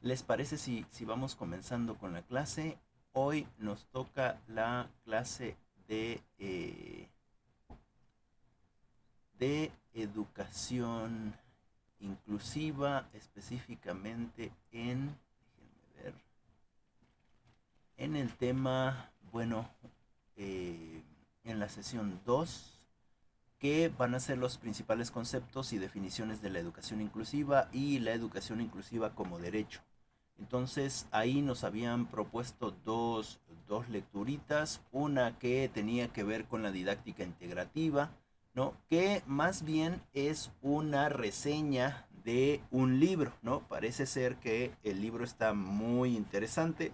¿Les parece si vamos comenzando con la clase? Hoy nos toca la clase de educación inclusiva, específicamente déjenme ver, en el tema, bueno, eh, en la sesión 2 que van a ser los principales conceptos y definiciones de la educación inclusiva y la educación inclusiva como derecho. Entonces ahí nos habían propuesto dos lecturitas, una que tenía que ver con la didáctica integrativa, ¿no? Que más bien es una reseña de un libro, ¿no? Parece ser que el libro está muy interesante,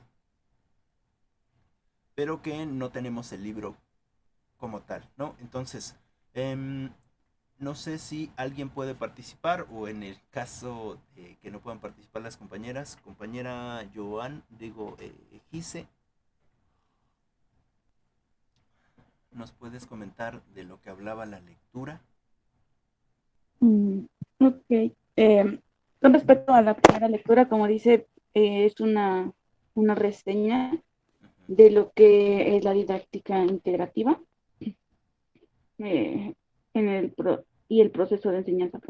pero que no tenemos el libro como tal, ¿no? Entonces, eh, no sé si alguien puede participar o en el caso de que no puedan participar las compañeras, compañera Joan, digo, Gise, ¿nos puedes comentar de lo que hablaba la lectura? Mm, ok. Con respecto a la primera lectura, como dice, es una reseña Ujú, de lo que es la didáctica integrativa eh, y el proceso de enseñanza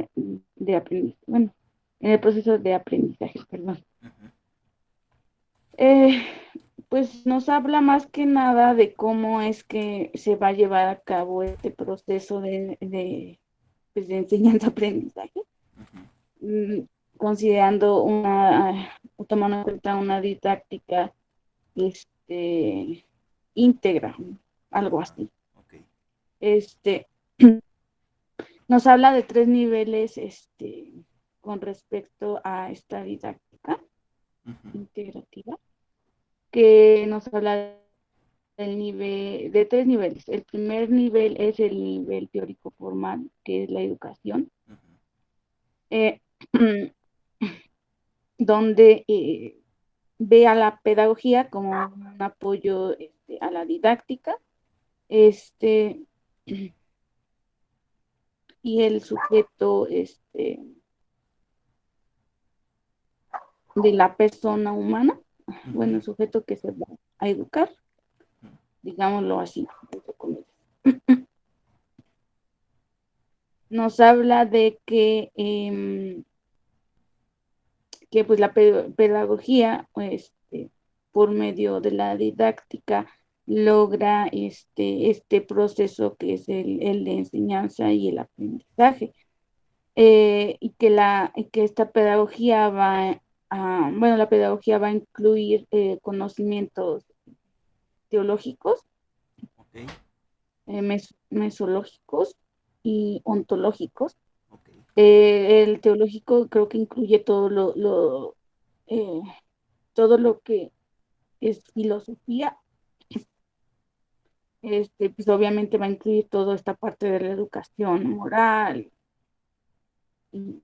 de aprendizaje. Bueno, en el proceso de aprendizaje, perdón. ujú, Eh, pues nos habla más que nada de cómo es que se va a llevar a cabo este proceso pues, de enseñanza-aprendizaje. ujú. mm, Considerando o tomando en cuenta una didáctica este, íntegra, algo Ah, así. ok. Este, Nos habla de tres niveles con respecto a esta didáctica Ujú, integrativa, que nos habla del nivel, de tres niveles. El primer nivel es el nivel teórico formal, que es la educación, ujú, eh, donde ve a la pedagogía como un apoyo a la didáctica, este, y el sujeto de la persona humana, bueno, ujú, el sujeto que se va a educar, ujú. digámoslo así. Nos habla de que pues la pedagogía, por medio de la didáctica, logra este proceso que es el de enseñanza y el aprendizaje. Y que esta pedagogía bueno, la pedagogía va a incluir conocimientos teológicos, Ok, mesológicos y ontológicos. ok, El teológico creo que incluye eh, todo lo que es filosofía. Pues obviamente va a incluir toda esta parte de la educación moral y,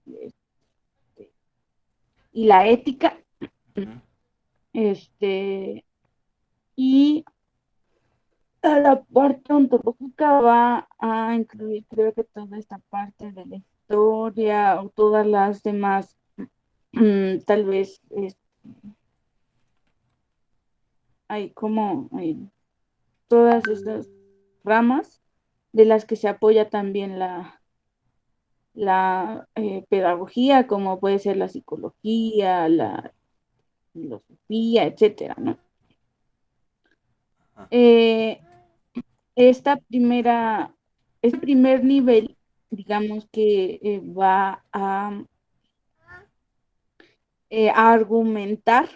y la ética. ujú, Este, y a la parte ontológica va a incluir, creo que toda esta parte de la historia o todas las demás, tal vez hay como todas estas ramas de las que se apoya también la pedagogía, como puede ser la psicología, la filosofía, etcétera, ¿no? ajá, Eh, esta primera, este primer nivel, digamos que va a argumentar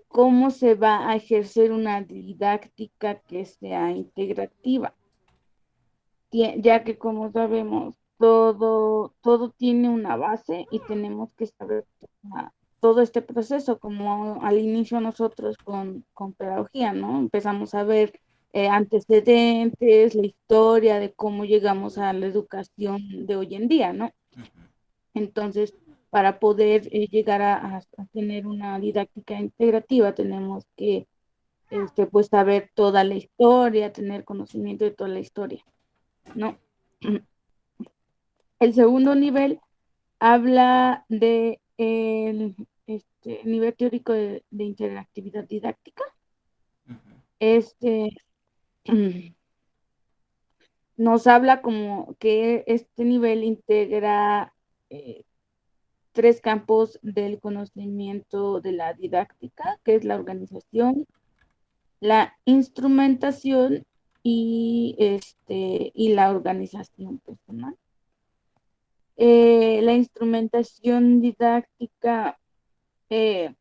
cómo se va a ejercer una didáctica que sea integrativa, ya que como sabemos, todo tiene una base y tenemos que saber todo este proceso, como al inicio nosotros con pedagogía, ¿no? Empezamos a ver antecedentes, la historia de cómo llegamos a la educación de hoy en día, ¿no? ujú, Entonces, para poder llegar a tener una didáctica integrativa, tenemos que pues saber toda la historia, tener conocimiento de toda la historia, ok, ¿no? El segundo nivel habla de nivel teórico de interactividad didáctica. Ujú. Este nos habla como que este nivel integra eh, tres campos del conocimiento de la didáctica, que es la organización, la instrumentación y la organización personal. La instrumentación didáctica eh,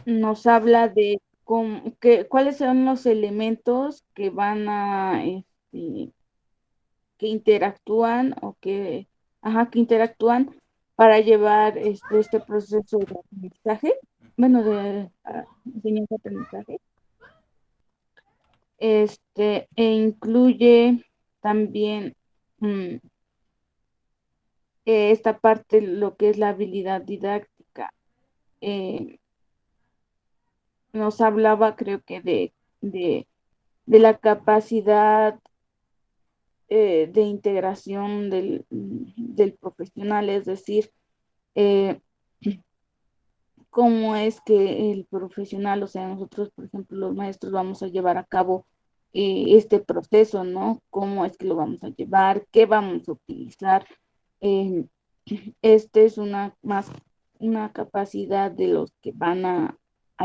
nos habla de cuáles son los elementos que van que interactúan que interactúan para llevar este proceso de aprendizaje, bueno, de enseñanza-aprendizaje, e incluye también mm, esta parte, lo que es la habilidad didáctica. Eh, Nos hablaba, creo que de, de la capacidad de integración del profesional, es decir, eh, cómo es que el profesional, o sea, nosotros, por ejemplo, los maestros, vamos a llevar a cabo este proceso, ¿no? ¿Cómo es que lo vamos a llevar? ¿Qué vamos a utilizar? Eh, este es una capacidad de los que van a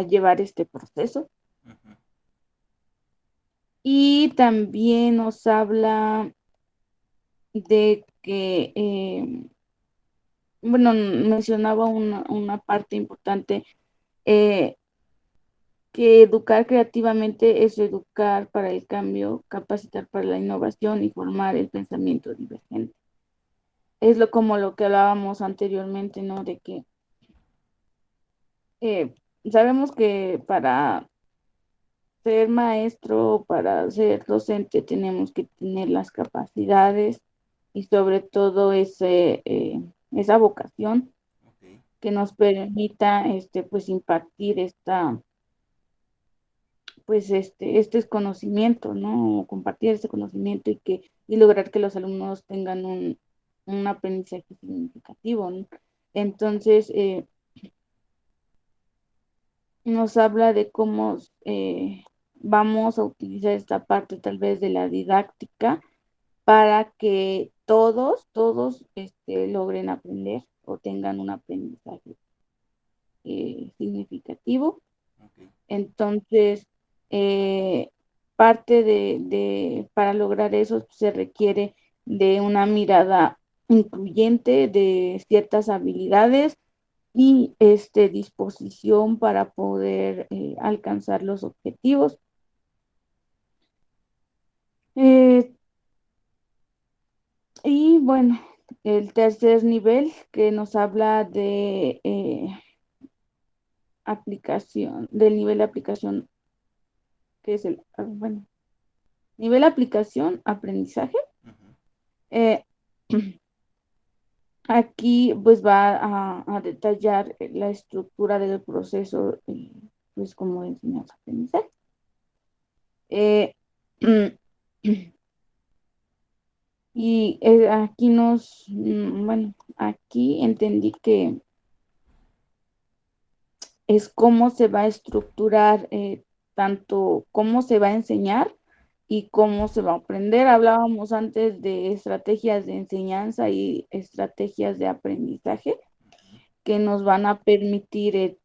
llevar este proceso. Ujú. Y también nos habla de que, bueno, mencionaba una parte importante, eh, que educar creativamente es educar para el cambio, capacitar para la innovación y formar el pensamiento divergente. Es como lo que hablábamos anteriormente, ¿no? De que eh, sabemos que para ser maestro, para ser docente, tenemos que tener las capacidades y sobre todo esa vocación Ok. que nos permita pues impartir este es conocimiento, ¿no? Compartir este conocimiento y lograr que los alumnos tengan un aprendizaje significativo, ¿no? Entonces, nos habla de cómo vamos a utilizar esta parte tal vez de la didáctica para que todos logren aprender o tengan un aprendizaje significativo. Ok. Entonces, parte para lograr eso se requiere de una mirada incluyente de ciertas habilidades y disposición para poder alcanzar los objetivos. Eh, y bueno, el tercer nivel que nos habla de aplicación, del nivel de aplicación, que es bueno, nivel de aplicación, aprendizaje. Ujú. Eh, Aquí pues va a detallar la estructura del proceso, pues como enseñanza-aprendizaje. Eh, y aquí bueno, aquí entendí que es cómo se va a estructurar, tanto cómo se va a enseñar y cómo se va a aprender. Hablábamos antes de estrategias de enseñanza y estrategias de aprendizaje Ujú. que nos van a permitir,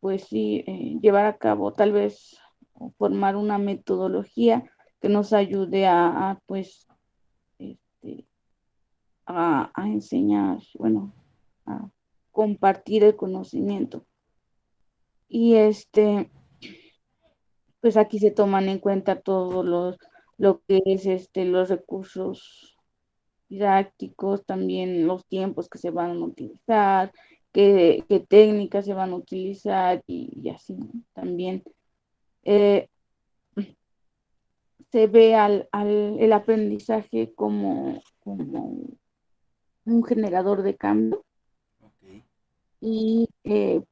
pues sí, llevar a cabo tal vez o formar una metodología que nos ayude pues, este, a enseñar, bueno, a compartir el conocimiento. Y pues aquí se toman en cuenta todos lo que es los recursos didácticos, también los tiempos que se van a utilizar, qué técnicas se van a utilizar y así, ¿no? También eh, se ve el aprendizaje como un generador de cambio Ok. y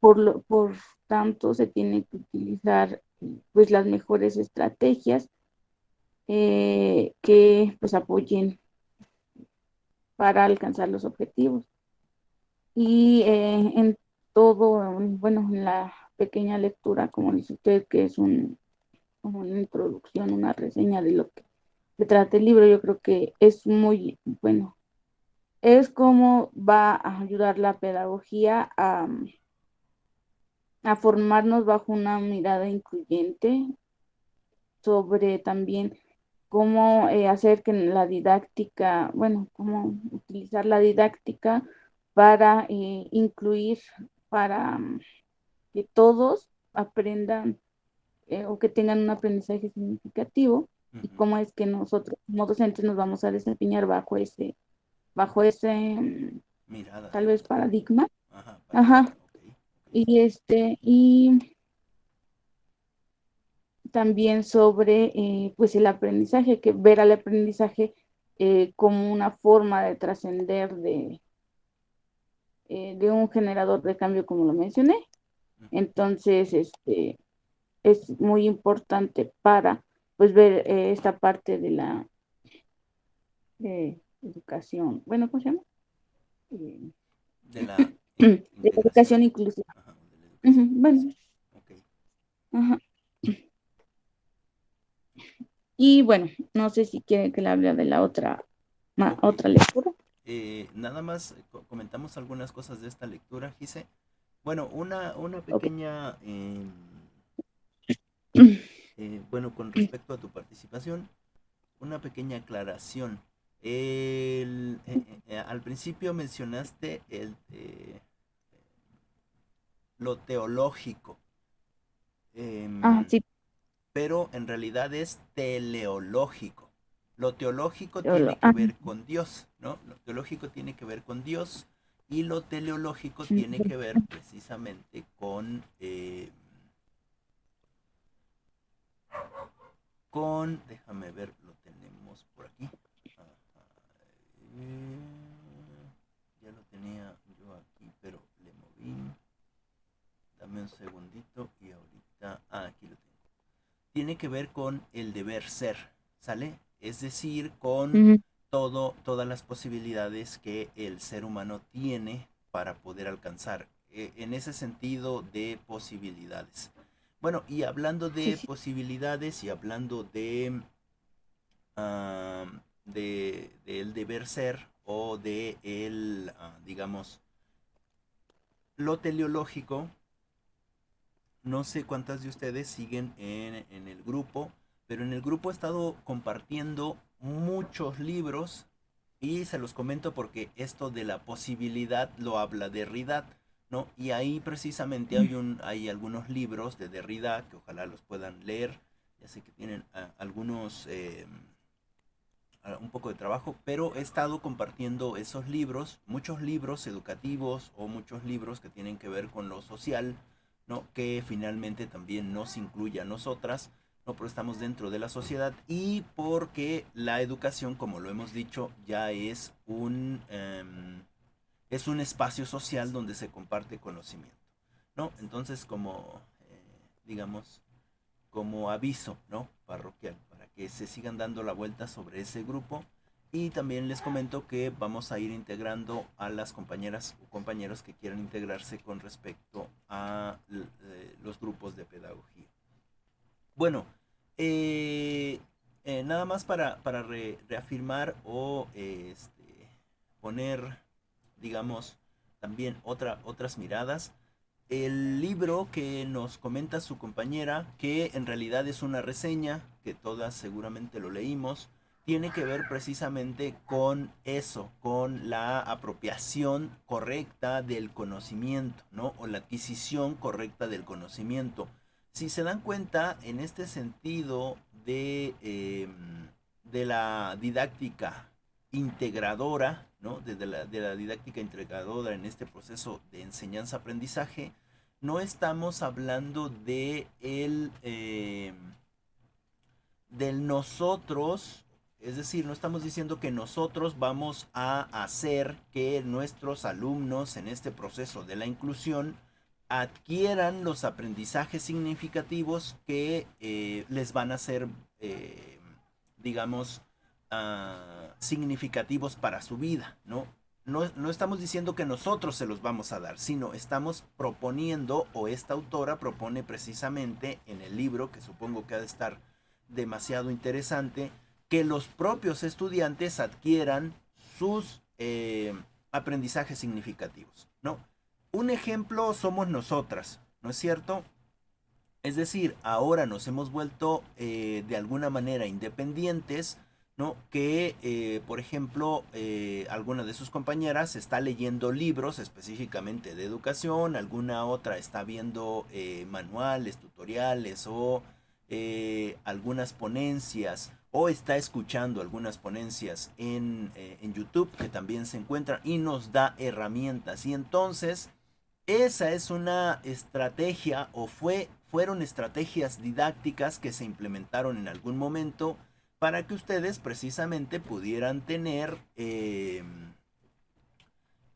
por tanto se tiene que utilizar pues las mejores estrategias que pues apoyen para alcanzar los objetivos. Y todo, bueno, en la pequeña lectura, como dice usted, que es como una introducción, una reseña de lo que se trata el libro, yo creo que es muy, bueno, es como va a ayudar la pedagogía a formarnos bajo una mirada incluyente sobre también cómo hacer que la didáctica, bueno, cómo utilizar la didáctica para incluir, para que todos aprendan o que tengan un aprendizaje significativo y Ujú. cómo es que nosotros como docentes nos vamos a desempeñar bajo ese Mirada, tal vez digamos, ¿no? paradigma. Ajá, paradigma, Ajá. ok, ok, sí. Y también sobre pues el aprendizaje, que ver al aprendizaje como una forma de trascender de un generador de cambio, como lo mencioné. Ujú. Entonces, es muy importante para pues ver esta parte de la educación, bueno, ¿cómo se llama? Eh, De la de la integración, educación inclusiva. ajá, o de la Ujú, educación bueno, inclusiva. Ok. ajá. Y bueno, no sé si quieren que le hable de la otra, Ok. otra lectura. Nada más comentamos algunas cosas de esta lectura, Gise. Bueno, una Ok. pequeña, bueno, con respecto a tu participación, una pequeña aclaración. Al principio mencionaste lo teológico, Ah, em, sí, pero en realidad es teleológico. Lo teológico yo tiene que ah, ver con Dios, ¿no? Lo teológico tiene que ver con Dios y lo teleológico tiene ujú, que ver precisamente déjame ver, lo tenemos por aquí. Ajá, eh, ya lo tenía yo aquí, pero le moví. Dame un segundito y ahorita, aquí lo tengo. Tiene que ver con el deber ser, ¿sale? Es decir, con ujú, todas las posibilidades que el ser humano tiene para poder alcanzar. En ese sentido de posibilidades. Bueno, y hablando sí, de sí, posibilidades y hablando del deber ser o de digamos, lo teleológico. No sé cuántas de ustedes siguen en el grupo, pero en el grupo he estado compartiendo muchos libros y se los comento porque esto de la posibilidad lo habla Derrida, ¿no? Y ahí precisamente hay algunos libros de Derrida que ojalá los puedan leer. Ya sé que tienen algunos un poco de trabajo, pero he estado compartiendo esos libros, muchos libros educativos o muchos libros que tienen que ver con lo social, ¿no? Que finalmente también nos incluye a nosotras, ¿no? Pero estamos dentro de la sociedad y porque la educación, como lo hemos dicho, ya es un espacio social donde se comparte conocimiento, ¿no? Entonces, digamos, como aviso, ¿no? Parroquial, para que se sigan dando la vuelta sobre ese grupo. Y también les comento que vamos a ir integrando a las compañeras o compañeros que quieran integrarse con respecto a los grupos de pedagogía. Bueno, eh, nada más para reafirmar o poner, digamos, también otras miradas. El libro que nos comenta su compañera, que en realidad es una reseña, que todas seguramente lo leímos, tiene que ver precisamente con eso, con la apropiación correcta del conocimiento, ¿no? O la adquisición correcta del conocimiento. Si se dan cuenta, en este sentido de la didáctica integradora, ¿no? De la didáctica integradora en este proceso de enseñanza-aprendizaje, no estamos hablando del nosotros, es decir, no estamos diciendo que nosotros vamos a hacer que nuestros alumnos en este proceso de la inclusión adquieran los aprendizajes significativos que les van a ser, digamos, significativos para su vida, ¿no? no estamos diciendo que nosotros se los vamos a dar, sino estamos proponiendo, o esta autora propone precisamente en el libro, que supongo que ha de estar demasiado interesante, que los propios estudiantes adquieran sus aprendizajes significativos, ¿no? Un ejemplo somos nosotras, ¿no es cierto? Es decir, ahora nos hemos vuelto de alguna manera independientes, ¿no? Que, por ejemplo, alguna de sus compañeras está leyendo libros específicamente de educación, alguna otra está viendo manuales, tutoriales o algunas ponencias, o está escuchando algunas ponencias en YouTube que también se encuentran y nos da herramientas. Y entonces esa es una estrategia o fueron estrategias didácticas que se implementaron en algún momento para que ustedes precisamente pudieran tener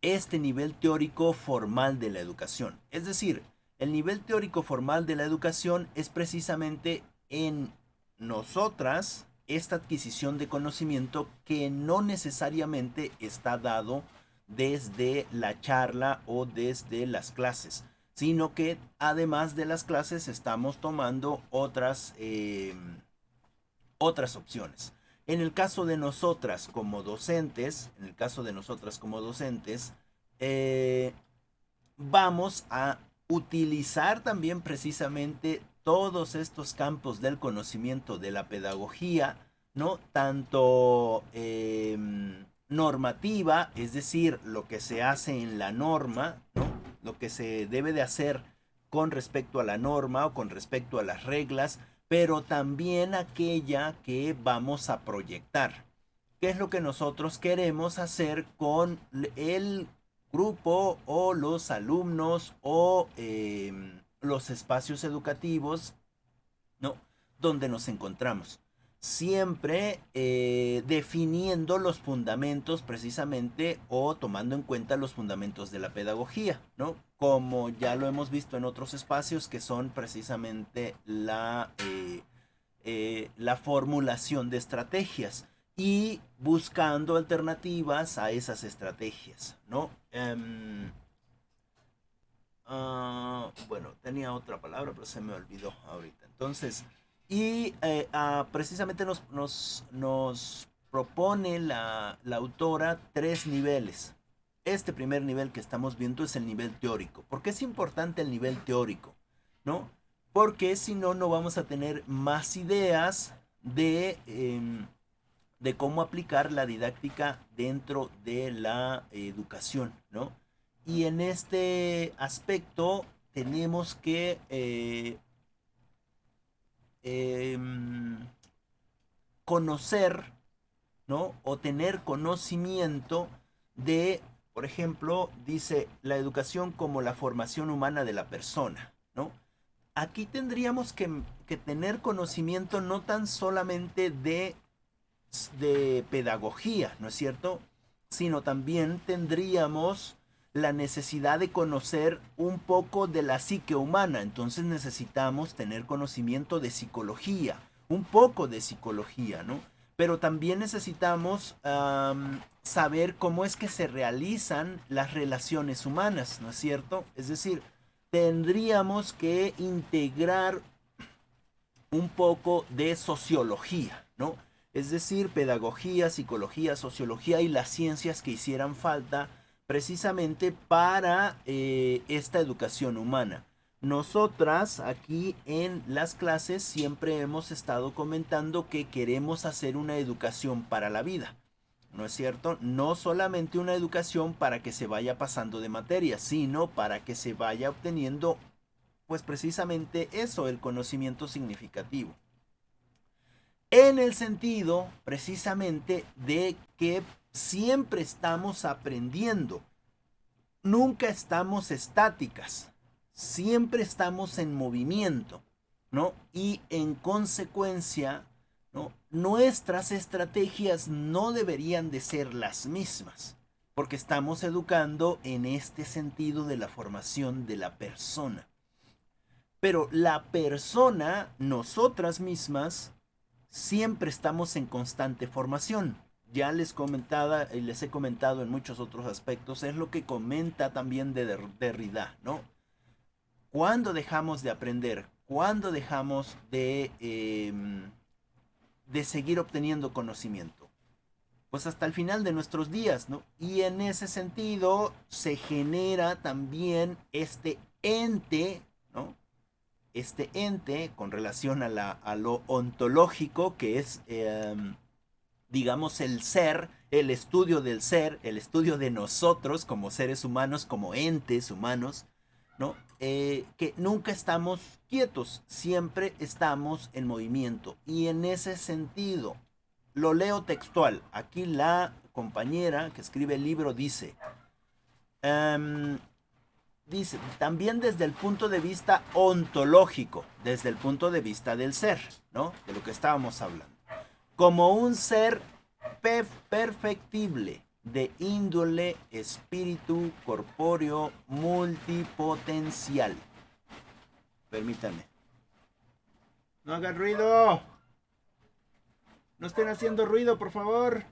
este nivel teórico formal de la educación. Es decir, el nivel teórico formal de la educación es precisamente en nosotras esta adquisición de conocimiento que no necesariamente está dado desde la charla o desde las clases, sino que además de las clases estamos tomando otras opciones. En el caso de nosotras como docentes, eh, vamos a utilizar también precisamente todos estos campos del conocimiento de la pedagogía, ¿no? Tanto normativa, es decir, lo que se hace en la norma, ¿no? Lo que se debe de hacer con respecto a la norma o con respecto a las reglas, pero también aquella que vamos a proyectar. ¿Qué es lo que nosotros queremos hacer con el grupo o los alumnos o los espacios educativos, ¿no? Donde nos encontramos? Siempre definiendo los fundamentos precisamente o tomando en cuenta los fundamentos de la pedagogía, ¿no? Como ya lo hemos visto en otros espacios que son precisamente la formulación de estrategias y buscando alternativas a esas estrategias, ¿no? Bueno, tenía otra palabra, pero se me olvidó ahorita. Entonces, y precisamente nos propone la autora 3 niveles. Este primer nivel que estamos viendo es el nivel teórico. ¿Por qué es importante el nivel teórico? ¿No? Porque si no, no vamos a tener más ideas de cómo aplicar la didáctica dentro de la educación, ¿no? Y en este aspecto tenemos que eh, conocer, ¿no? O tener conocimiento de, por ejemplo, dice la educación como la formación humana de la persona, ¿no? Aquí tendríamos que tener conocimiento no tan solamente de pedagogía, ¿no es cierto? Sino también tendríamos la necesidad de conocer un poco de la psique humana. Entonces necesitamos tener conocimiento de psicología, un poco de psicología, ¿no? Pero también necesitamos saber cómo es que se realizan las relaciones humanas, ¿no es cierto? Es decir, tendríamos que integrar un poco de sociología, ¿no? Es decir, pedagogía, psicología, sociología y las ciencias que hicieran falta precisamente para esta educación humana. Nosotras aquí en las clases siempre hemos estado comentando que queremos hacer una educación para la vida, ¿no es cierto? No solamente una educación para que se vaya pasando de materia, sino para que se vaya obteniendo, pues precisamente eso, el conocimiento significativo. En el sentido precisamente de que siempre estamos aprendiendo, nunca estamos estáticas, siempre estamos en movimiento, ¿no? Y en consecuencia, ¿no? Nuestras estrategias no deberían de ser las mismas, porque estamos educando en este sentido de la formación de la persona. Pero la persona, nosotras mismas, siempre estamos en constante formación. ya les comentaba y les he comentado en muchos otros aspectos, es lo que comenta también de Derrida, ¿no? ¿Cuándo dejamos de aprender? ¿Cuándo dejamos de seguir obteniendo conocimiento? Pues hasta el final de nuestros días, ¿no? Y en ese sentido se genera también este ente, ¿no? Este ente con relación a lo ontológico, que es, digamos, el ser, el estudio del ser, el estudio de nosotros como seres humanos, como entes humanos, ¿no? Que nunca estamos quietos, siempre estamos en movimiento. Y en ese sentido, lo leo textual. Aquí la compañera que escribe el libro dice, también desde el punto de vista ontológico, desde el punto de vista del ser, ¿no? De lo que estábamos hablando. Como un ser perfectible, de índole, espíritu, corpóreo, multipotencial. Permítanme. No hagan ruido. No estén haciendo ruido, por favor.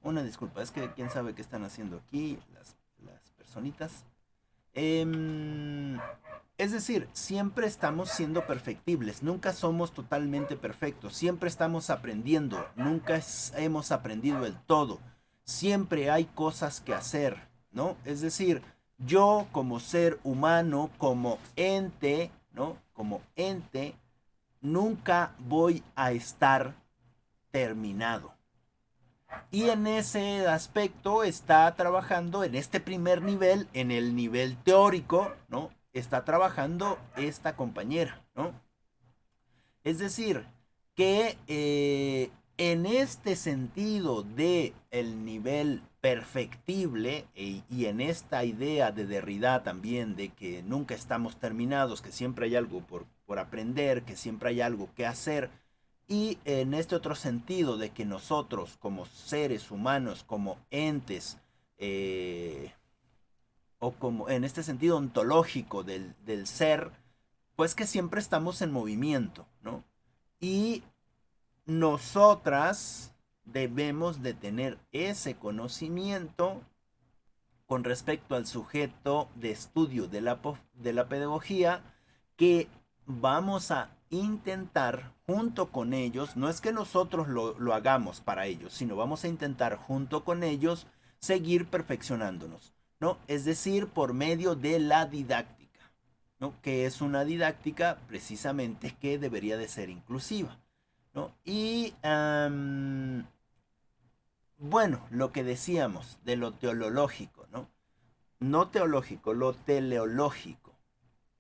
Una disculpa, es que quién sabe qué están haciendo aquí las personitas. Es decir, siempre estamos siendo perfectibles, nunca somos totalmente perfectos, siempre estamos aprendiendo, nunca hemos aprendido el todo, siempre hay cosas que hacer, ¿no? Es decir, yo como ser humano, como ente, ¿no? Como ente, nunca voy a estar terminado. Y en ese aspecto está trabajando en este primer nivel, en el nivel teórico, ¿no? Está trabajando esta compañera, ¿no? Es decir, que en este sentido de el nivel perfectible y en esta idea de Derrida también de que nunca estamos terminados, que siempre hay algo por aprender, que siempre hay algo que hacer, y en este otro sentido de que nosotros como seres humanos, como entes, o como en este sentido ontológico del ser, pues que siempre estamos en movimiento, ¿no? Y nosotras debemos de tener ese conocimiento con respecto al sujeto de estudio de la pedagogía que vamos a intentar junto con ellos, no es que nosotros lo hagamos para ellos, sino vamos a intentar junto con ellos seguir perfeccionándonos, ¿no? Es decir, por medio de la didáctica, ¿no? Que es una didáctica precisamente que debería de ser inclusiva, ¿no? Y bueno, lo que decíamos de lo teológico, ¿no? No teológico, lo teleológico,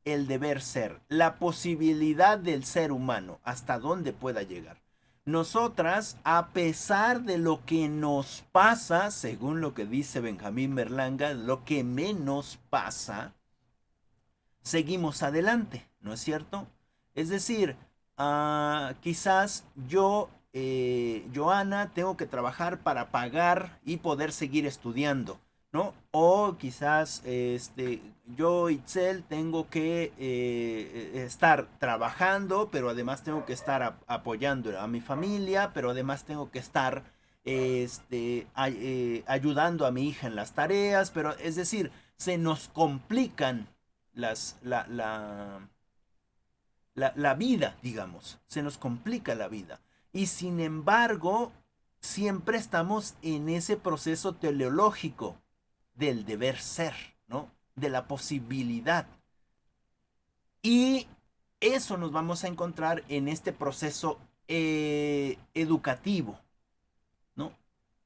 el deber ser, la posibilidad del ser humano, hasta dónde pueda llegar. Nosotras, a pesar de lo que nos pasa, según lo que dice Benjamín Berlanga, lo que menos pasa, seguimos adelante, ¿no es cierto? Es decir, quizás yo, Joana, tengo que trabajar para pagar y poder seguir estudiando, ¿no? O quizás yo, Itzel, tengo que estar trabajando, pero además tengo que estar apoyando a mi familia, pero además tengo que estar ayudando a mi hija en las tareas, pero es decir, se nos complican las, la vida, digamos, se nos complica la vida. Y sin embargo, siempre estamos en ese proceso teleológico del deber ser, ¿no? De la posibilidad. Y eso nos vamos a encontrar en este proceso educativo, ¿no?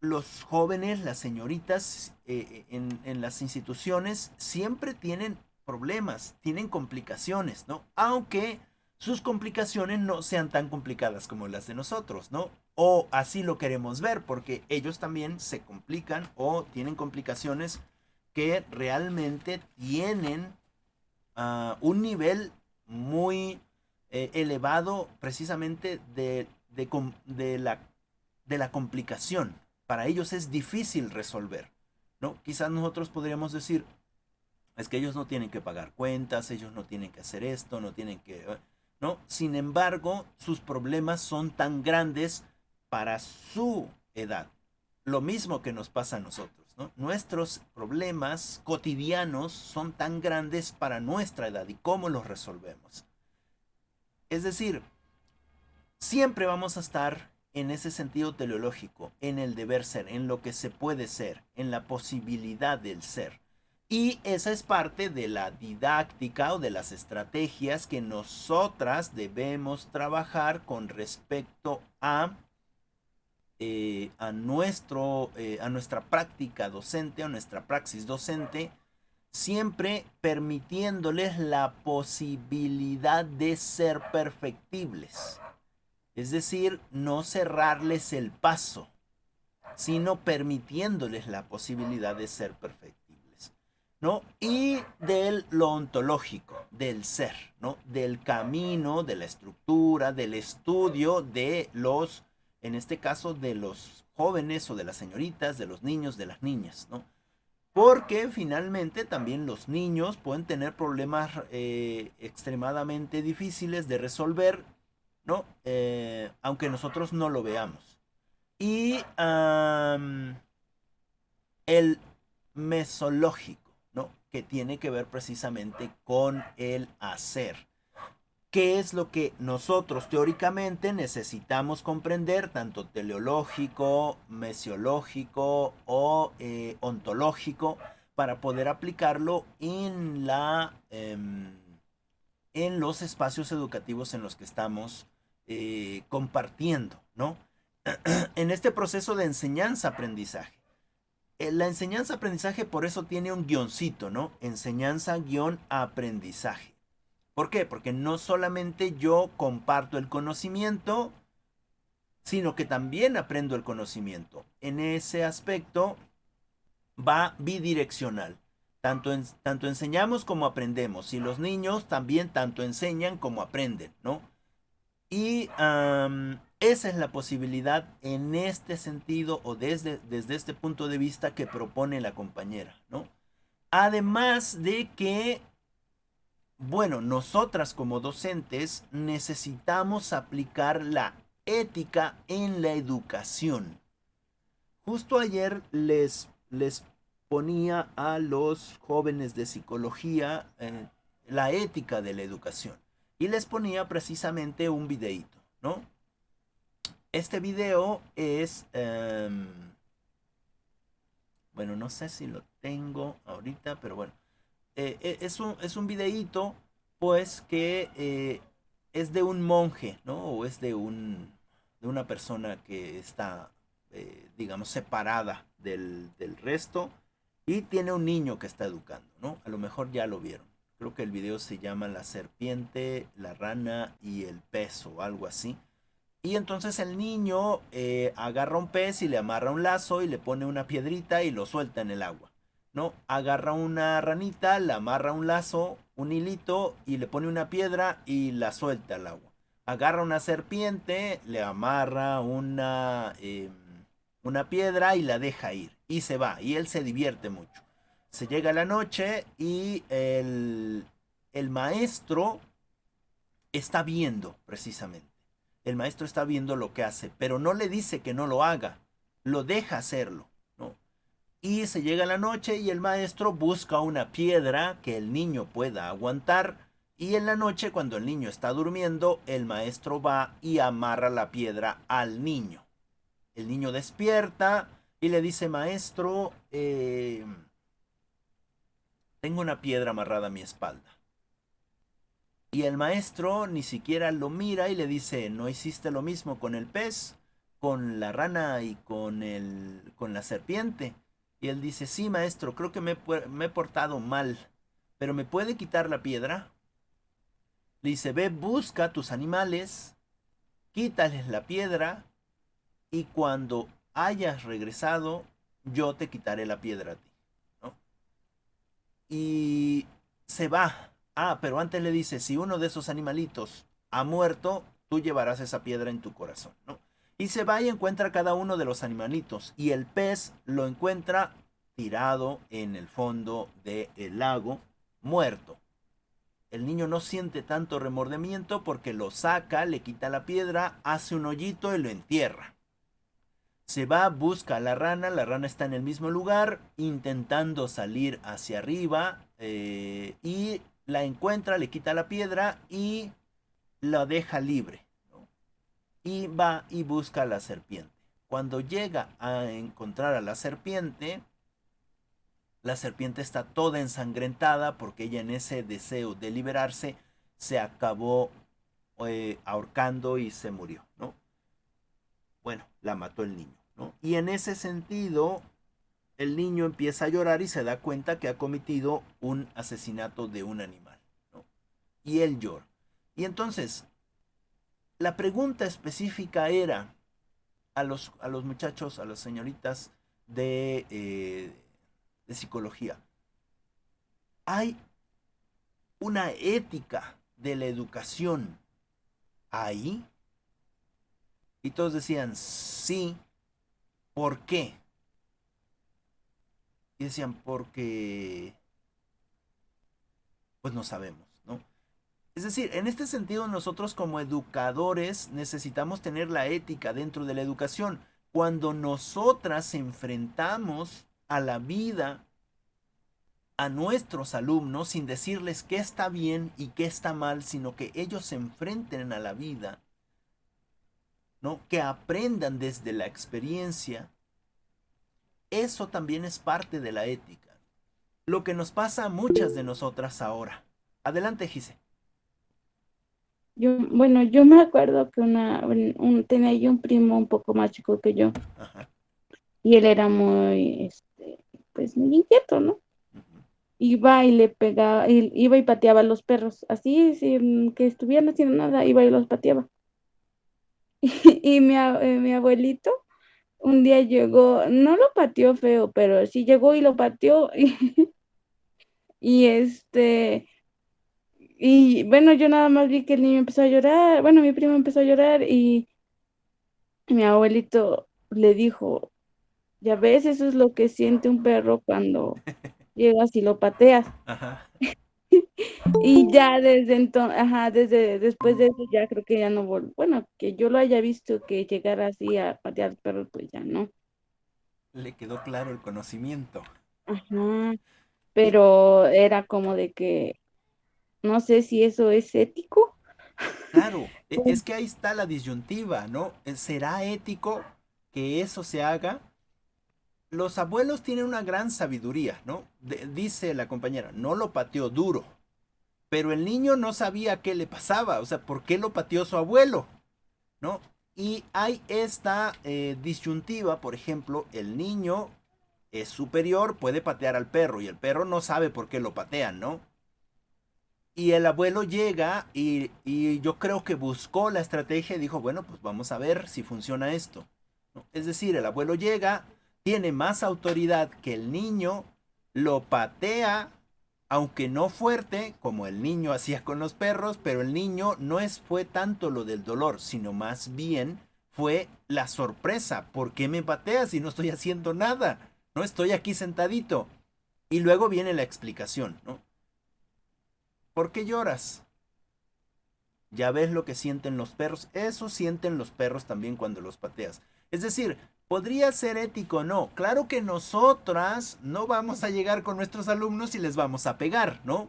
Los jóvenes, las señoritas en las instituciones siempre tienen problemas, tienen complicaciones, ¿no? Aunque sus complicaciones no sean tan complicadas como las de nosotros, ¿no? O así lo queremos ver, porque ellos también se complican o tienen complicaciones que realmente tienen un nivel muy elevado precisamente de la complicación. Para ellos es difícil resolver, ¿no? Quizás nosotros podríamos decir, es que ellos no tienen que pagar cuentas, ellos no tienen que hacer esto, no tienen que... ¿no? Sin embargo, sus problemas son tan grandes para su edad. Lo mismo que nos pasa a nosotros, ¿no? Nuestros problemas cotidianos son tan grandes para nuestra edad y cómo los resolvemos. Es decir, siempre vamos a estar en ese sentido teleológico, en el deber ser, en lo que se puede ser, en la posibilidad del ser. Y esa es parte de la didáctica o de las estrategias que nosotras debemos trabajar con respecto a nuestra práctica docente, a nuestra praxis docente, siempre permitiéndoles la posibilidad de ser perfectibles. Es decir, no cerrarles el paso, sino permitiéndoles la posibilidad de ser perfectibles, ¿no? Y del lo ontológico, del ser, ¿no? Del camino, de la estructura, del estudio de los, en este caso, de los jóvenes o de las señoritas, de los niños, de las niñas, ¿no? Porque finalmente también los niños pueden tener problemas extremadamente difíciles de resolver, ¿no? Aunque nosotros no lo veamos. Y el mesológico, ¿no? Que tiene que ver precisamente con el hacer. ¿Qué es lo que nosotros teóricamente necesitamos comprender, tanto teleológico, mesiológico o ontológico, para poder aplicarlo en los espacios educativos en los que estamos compartiendo, ¿no? En este proceso de enseñanza-aprendizaje. La enseñanza-aprendizaje por eso tiene un guioncito, ¿no? Enseñanza-aprendizaje. ¿Por qué? Porque no solamente yo comparto el conocimiento, sino que también aprendo el conocimiento. En ese aspecto va bidireccional. Tanto enseñamos como aprendemos. Y los niños también tanto enseñan como aprenden, ¿no? Y esa es la posibilidad en este sentido o desde este punto de vista que propone la compañera, ¿no? Además de que, bueno, nosotras como docentes necesitamos aplicar la ética en la educación. Justo ayer les ponía a los jóvenes de psicología la ética de la educación y les ponía precisamente un videíto, ¿no? Este video es, bueno, no sé si lo tengo ahorita, pero bueno, es un videíto, pues, que es de un monje, ¿no? O es de una persona que está, digamos, separada del resto y tiene un niño que está educando, ¿no? A lo mejor ya lo vieron. Creo que el video se llama La serpiente, la rana y el pez o algo así. Y entonces el niño agarra un pez y le amarra un lazo y le pone una piedrita y lo suelta en el agua, ¿no? Agarra una ranita, le amarra un lazo, un hilito y le pone una piedra y la suelta al agua. Agarra una serpiente, le amarra una piedra y la deja ir. Y se va, y él se divierte mucho. Se llega la noche y el maestro está viendo precisamente. El maestro está viendo lo que hace, pero no le dice que no lo haga, lo deja hacerlo, ¿no? Y se llega la noche y el maestro busca una piedra que el niño pueda aguantar. Y en la noche, cuando el niño está durmiendo, el maestro va y amarra la piedra al niño. El niño despierta y le dice, maestro, tengo una piedra amarrada a mi espalda. Y el maestro ni siquiera lo mira y le dice, ¿no hiciste lo mismo con el pez, con la rana y con la serpiente? Y él dice, sí, maestro, creo que me he portado mal, pero ¿me puede quitar la piedra? Le dice, ve, busca tus animales, quítales la piedra y cuando hayas regresado, yo te quitaré la piedra a ti, ¿no? Y se va. Ah, pero antes le dice, si uno de esos animalitos ha muerto, tú llevarás esa piedra en tu corazón, ¿no? Y se va y encuentra cada uno de los animalitos. Y el pez lo encuentra tirado en el fondo del lago, muerto. El niño no siente tanto remordimiento porque lo saca, le quita la piedra, hace un hoyito y lo entierra. Se va, busca a la rana está en el mismo lugar, intentando salir hacia arriba, y la encuentra, le quita la piedra y la deja libre, ¿no? Y va y busca a la serpiente. Cuando llega a encontrar a la serpiente está toda ensangrentada porque ella en ese deseo de liberarse se acabó ahorcando y se murió, ¿no? Bueno, la mató el niño, ¿no? Y en ese sentido, el niño empieza a llorar y se da cuenta que ha cometido un asesinato de un animal, ¿no? Y él llora. Y entonces, la pregunta específica era a los muchachos, a las señoritas de psicología. ¿Hay una ética de la educación ahí? Y todos decían, sí. ¿Por qué? Y decían, porque, pues no sabemos, ¿no? Es decir, en este sentido nosotros como educadores necesitamos tener la ética dentro de la educación. Cuando nosotras enfrentamos a la vida a nuestros alumnos sin decirles qué está bien y qué está mal, sino que ellos se enfrenten a la vida, ¿no? Que aprendan desde la experiencia, eso también es parte de la ética. Lo que nos pasa a muchas de nosotras ahora. Adelante, Gise. Bueno, yo me acuerdo que tenía yo un primo un poco más chico que yo, Ajá. y él era muy, pues muy inquieto, ¿no? Ujú. Iba y le pegaba, iba y pateaba a los perros, así, sin que estuvieran haciendo nada, iba y los pateaba. Y mi abuelito un día llegó, no lo pateó feo, pero sí llegó y lo pateó, y y bueno, yo nada más vi que el niño empezó a llorar, bueno, mi primo empezó a llorar, y mi abuelito le dijo, ya ves, eso es lo que siente un perro cuando llegas y lo pateas. Ajá. Y ya desde entonces, ajá, desde después de eso ya creo que ya no bueno, que yo lo haya visto que llegara así a patear perros, pues ya no. Le quedó claro el conocimiento. Ajá, Y pero era como de que no sé si eso es ético. claro, es que ahí está la disyuntiva, ¿no? ¿Será ético que eso se haga? Los abuelos tienen una gran sabiduría, ¿no? Dice la compañera, no lo pateó duro, pero el niño no sabía qué le pasaba, o sea, ¿por qué lo pateó su abuelo? ¿No? Y hay esta disyuntiva, por ejemplo, el niño es superior, puede patear al perro y el perro no sabe por qué lo patean, ¿no? Y el abuelo llega y yo creo que buscó la estrategia y dijo, bueno, pues vamos a ver si funciona esto, ¿no? Es decir, el abuelo llega, tiene más autoridad que el niño, lo patea, aunque no fuerte, como el niño hacía con los perros, pero el niño no fue tanto lo del dolor, sino más bien fue la sorpresa. ¿Por qué me pateas si no estoy haciendo nada? No estoy aquí sentadito. Y luego viene la explicación, ¿no? ¿Por qué lloras? Ya ves lo que sienten los perros. Eso sienten los perros también cuando los pateas. Es decir, podría ser ético o no. Claro que nosotras no vamos a llegar con nuestros alumnos y les vamos a pegar, ¿no?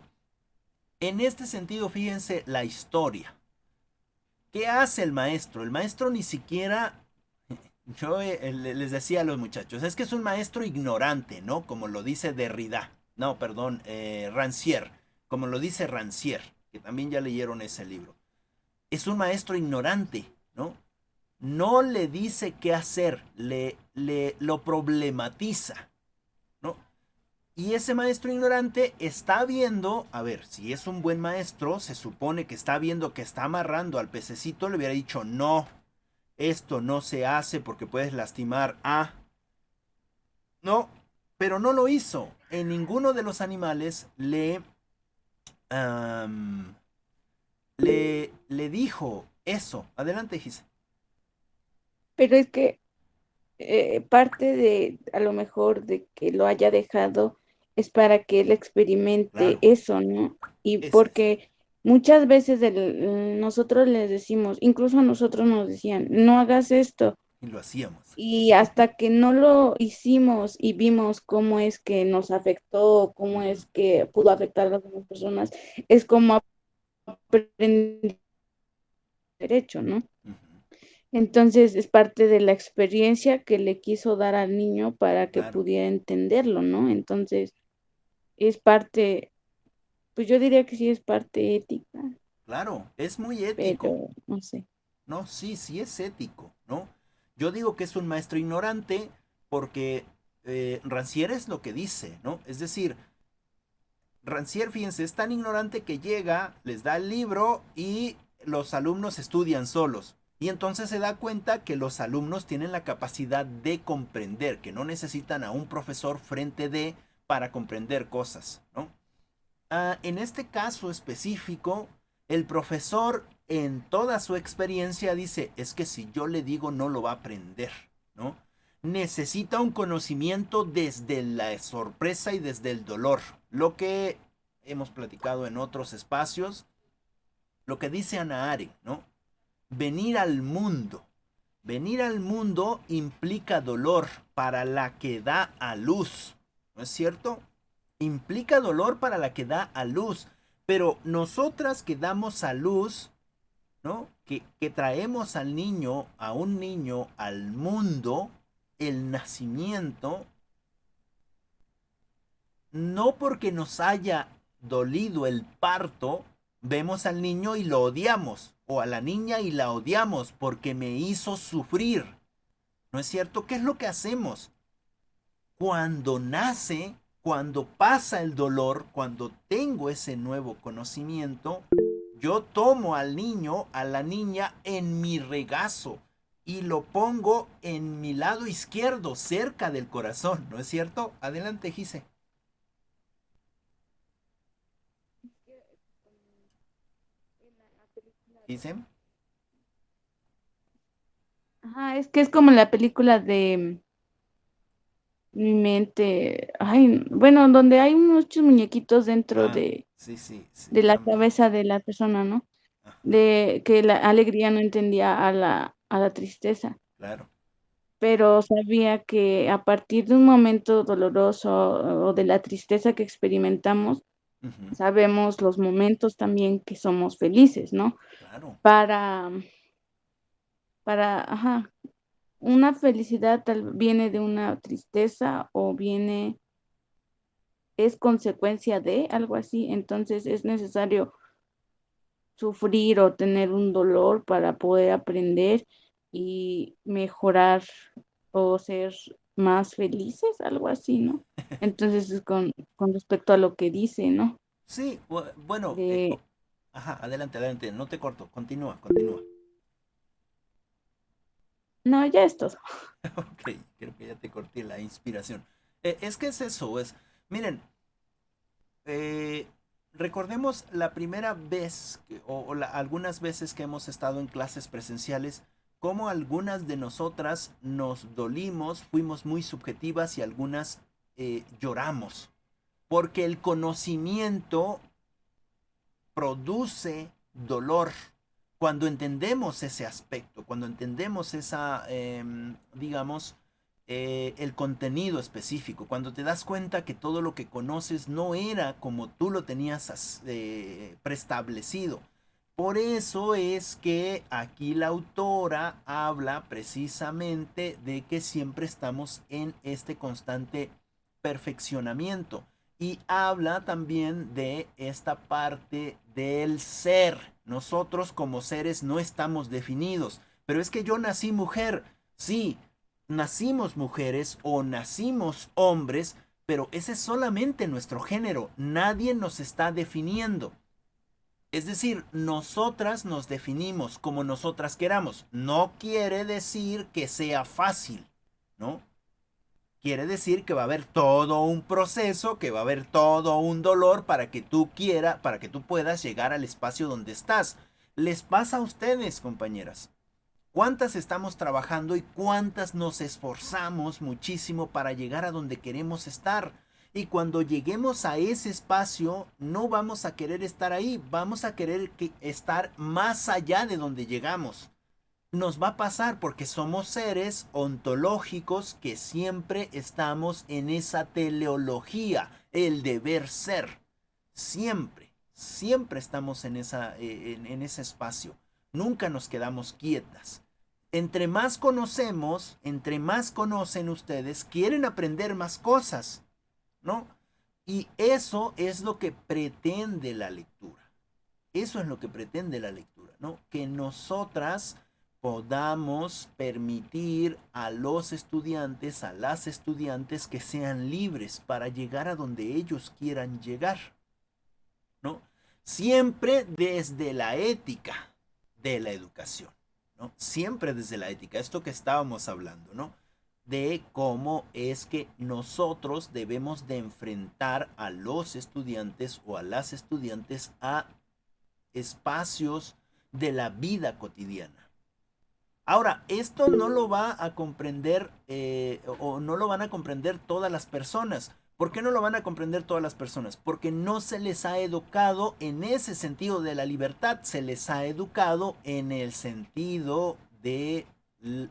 En este sentido, fíjense la historia. ¿Qué hace el maestro? El maestro ni siquiera, yo les decía a los muchachos, es que es un maestro ignorante, ¿no? Como lo dice Derrida. No, perdón, Rancière. Como lo dice Rancière, que también ya leyeron ese libro. Es un maestro ignorante, ¿no? No le dice qué hacer, lo problematiza, ¿no? Y ese maestro ignorante está viendo, a ver, si es un buen maestro, se supone que está viendo que está amarrando al pececito, le hubiera dicho, no, esto no se hace porque puedes lastimar a... No, pero no lo hizo. En ninguno de los animales um, le dijo eso. Adelante, Gise. Pero es que parte de, a lo mejor, de que lo haya dejado es para que él experimente Claro, eso, ¿no? Y es eso. porque Muchas veces nosotros les decimos, incluso a nosotros nos decían, no hagas esto. Y lo hacíamos. Y hasta que no lo hicimos y vimos cómo es que nos afectó, cómo Ujú, es que pudo afectar a las demás personas, es como aprender derecho, ¿no? ujú. Entonces es parte de la experiencia que le quiso dar al niño para que Claro, pudiera entenderlo, ¿no? Entonces es parte, pues yo diría que sí es parte ética, claro, es muy ético. pero no sé. No, sí, sí es ético, ¿no? Yo digo que es un maestro ignorante porque Rancière es lo que dice, ¿no? Es decir, Rancière, fíjense, es tan ignorante que llega, les da el libro y los alumnos estudian solos. Y entonces se da cuenta que los alumnos tienen la capacidad de comprender, que no necesitan a un profesor frente de para comprender cosas, ¿no? En este caso específico, el profesor en toda su experiencia dice, es que si yo le digo no lo va a aprender, ¿no? Necesita un conocimiento desde la sorpresa y desde el dolor, lo que hemos platicado en otros espacios, lo que dice Ana Arendt, ¿no? Venir al mundo. Venir al mundo implica dolor para la que da a luz, ¿no es cierto? Implica dolor para la que da a luz, pero nosotras que damos a luz, ¿no? Que traemos al niño, a un niño al mundo, el nacimiento, no porque nos haya dolido el parto, vemos al niño y lo odiamos, o a la niña y la odiamos porque me hizo sufrir, ¿no es cierto? ¿Qué es lo que hacemos? Cuando nace, cuando pasa el dolor, cuando tengo ese nuevo conocimiento, yo tomo al niño, a la niña en mi regazo y lo pongo en mi lado izquierdo, cerca del corazón, ¿no es cierto? Adelante, Gise. Gise. Ajá, es que es como la película de Mi mente, ay, bueno, donde hay muchos muñequitos dentro Ah, sí, sí, sí, de la ya. cabeza de la persona, ¿no? Ajá, De que la alegría no entendía a la tristeza, claro. pero sabía que a partir de un momento doloroso o de la tristeza que experimentamos, Ujú, sabemos los momentos también que somos felices, ¿no? claro. Para, ajá, una felicidad viene de una tristeza o viene, es consecuencia de algo así, entonces es necesario sufrir o tener un dolor para poder aprender y mejorar o ser más felices, algo así, ¿no? Entonces es con respecto a lo que dice, ¿no? Sí, bueno, De, ajá, adelante, adelante, no te corto, continúa, continúa. no, ya es todo. Ok, creo que ya te corté la inspiración. Es que es eso, es, miren, eh, recordemos la primera vez, algunas veces que hemos estado en clases presenciales, cómo algunas de nosotras nos dolimos, fuimos muy subjetivas y algunas lloramos, porque el conocimiento produce dolor. Cuando entendemos ese aspecto, cuando entendemos esa, digamos, el contenido específico, cuando te das cuenta que todo lo que conoces no era como tú lo tenías preestablecido. Por eso es que aquí la autora habla precisamente de que siempre estamos en este constante perfeccionamiento y habla también de esta parte del ser. Nosotros como seres no estamos definidos, pero es que yo nací mujer, sí, nacimos mujeres o nacimos hombres, pero ese es solamente nuestro género, nadie nos está definiendo. Es decir, nosotras nos definimos como nosotras queramos. No quiere decir que sea fácil, ¿no? Quiere decir que va a haber todo un proceso, que va a haber todo un dolor para que tú quieras, para que tú puedas llegar al espacio donde estás. Les pasa a ustedes, compañeras. ¿Cuántas estamos trabajando y cuántas nos esforzamos muchísimo para llegar a donde queremos estar? Y cuando lleguemos a ese espacio, no vamos a querer estar ahí, vamos a querer estar más allá de donde llegamos. Nos va a pasar porque somos seres ontológicos que siempre estamos en esa teleología, el deber ser. Siempre, siempre estamos en ese espacio. Nunca nos quedamos quietas. Entre más conocemos, entre más conocen ustedes, quieren aprender más cosas, ¿no? Y eso es lo que pretende la lectura. Eso es lo que pretende la lectura, ¿no? Que nosotras podamos permitir a los estudiantes, a las estudiantes que sean libres para llegar a donde ellos quieran llegar, ¿no? Siempre desde la ética de la educación, ¿no? Siempre desde la ética, esto que estábamos hablando, ¿no? De cómo es que nosotros debemos de enfrentar a los estudiantes o a las estudiantes a espacios de la vida cotidiana. Ahora, esto no lo va a comprender o no lo van a comprender todas las personas. ¿Por qué no lo van a comprender todas las personas? Porque no se les ha educado en ese sentido de la libertad, se les ha educado en el sentido de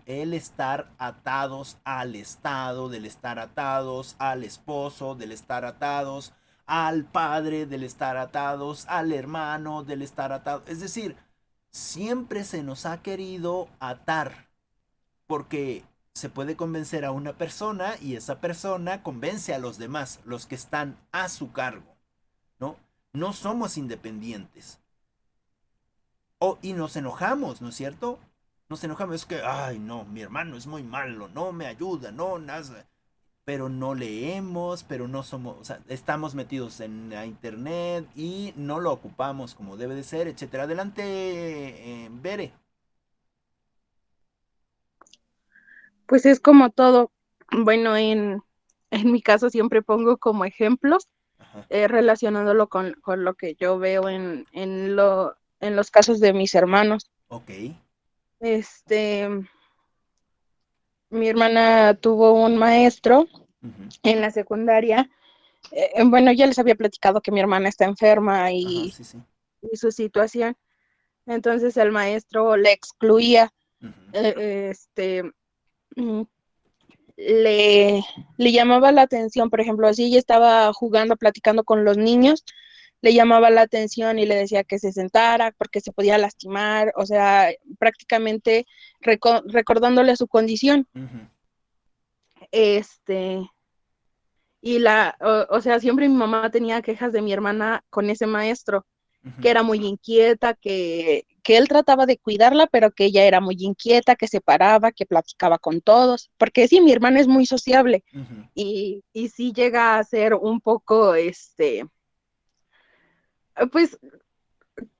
el estar atados al Estado, del estar atados al esposo, del estar atados al padre, del estar atados al hermano, del estar atados. Es decir, siempre se nos ha querido atar porque se puede convencer a una persona y esa persona convence a los demás, los que están a su cargo, ¿no? No somos independientes. Y nos enojamos, ¿no es cierto? Nos enojamos, es que, ay, no, mi hermano es muy malo, no me ayuda, no, nada. Pero no leemos, pero no somos, o sea, estamos metidos en la internet y no lo ocupamos como debe de ser, etcétera. Adelante, Bere. Pues es como todo. Bueno, en mi caso siempre pongo como ejemplos Ajá. relacionándolo con lo que yo veo en los casos de mis hermanos. Ok. Este, mi hermana tuvo un maestro Ujú. en la secundaria. Bueno, ya les había platicado que mi hermana está enferma Ajá, sí, sí. y su situación. Entonces el maestro le excluía, Ujú. este, mm, le, le llamaba la atención, por ejemplo, si ella estaba jugando, platicando con los niños, le llamaba la atención y le decía que se sentara porque se podía lastimar, o sea, prácticamente recordándole su condición. Ujú. Este, o sea, siempre mi mamá tenía quejas de mi hermana con ese maestro, Ujú. que era muy inquieta, que él trataba de cuidarla, pero que ella era muy inquieta, que se paraba, que platicaba con todos, porque sí, mi hermana es muy sociable Ujú. y sí llega a ser un poco, pues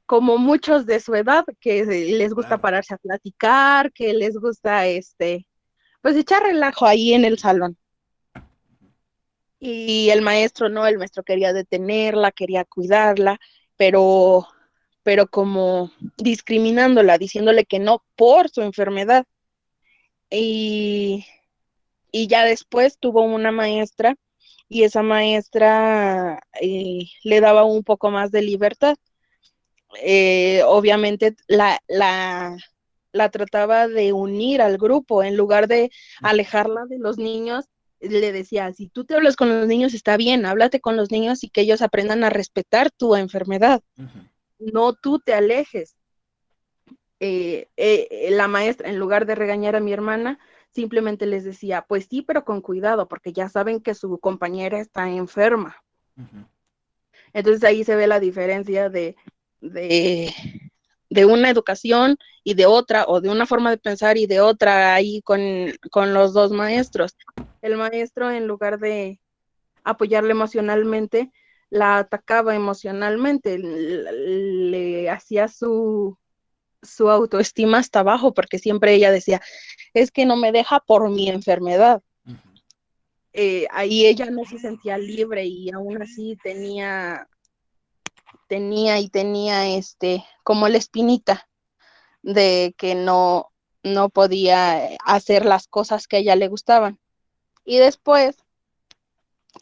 como muchos de su edad, que les gusta Claro. pararse a platicar, que les gusta, pues echar relajo ahí en el salón. Y el maestro no, el maestro quería detenerla, quería cuidarla, pero, pero como discriminándola, diciéndole que no por su enfermedad. Y, y ya después tuvo una maestra y esa maestra le daba un poco más de libertad. Obviamente la trataba de unir al grupo en lugar de Ujú. alejarla de los niños. Le decía, si tú te hablas con los niños está bien, háblate con los niños y que ellos aprendan a respetar tu enfermedad, Ujú. no tú te alejes. La maestra, en lugar de regañar a mi hermana, simplemente les decía, pues sí, pero con cuidado, porque ya saben que su compañera está enferma. Ujú. Entonces ahí se ve la diferencia de, de una educación y de otra, o de una forma de pensar y de otra ahí con los dos maestros. El maestro, en lugar de apoyarle emocionalmente, la atacaba emocionalmente, le hacía su autoestima hasta abajo, porque siempre ella decía, es que no me deja por mi enfermedad. Ujú. Ahí ella no se sentía libre y aún así tenía como la espinita de que no podía hacer las cosas que a ella le gustaban. Y después,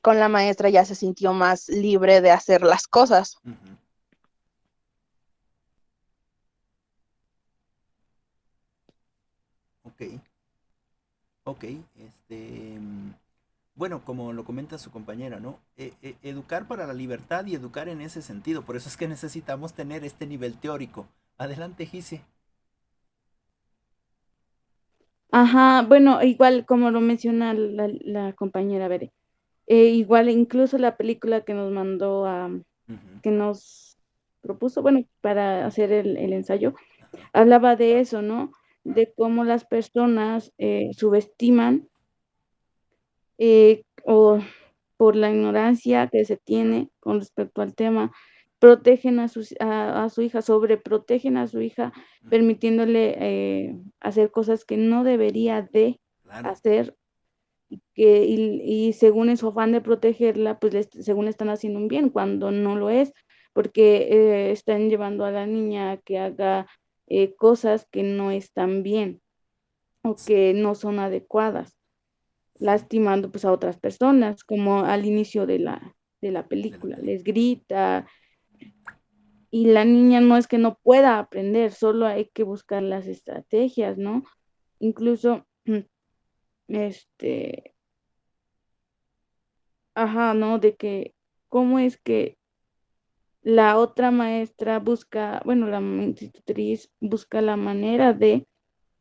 con la maestra ya se sintió más libre de hacer las cosas. Ujú. Ok, ok, bueno, como lo comenta su compañera, ¿no? Educar para la libertad y educar en ese sentido. Por eso es que necesitamos tener este nivel teórico. Adelante, Gise. Ajá, bueno, igual como lo menciona la compañera Bere, igual incluso la película que nos mandó Ujú. que nos propuso, bueno, para hacer el ensayo, Ajá. hablaba de eso, ¿no? De cómo las personas subestiman o por la ignorancia que se tiene con respecto al tema, protegen a su hija, sobreprotegen a su hija, Ujú. permitiéndole hacer cosas que no debería de Claro. hacer, y según en su afán de protegerla, pues según están haciendo un bien, cuando no lo es, porque están llevando a la niña a que haga cosas que no están bien o Sí, que no son adecuadas, sí, lastimando pues a otras personas, como al inicio de la de la película, película, les sí. grita, y la niña no es que no pueda aprender, solo hay que buscar las estrategias, ¿no? Incluso, este, ajá, ¿no? De que, ¿cómo es que la otra maestra busca, bueno, la institutriz busca la manera de,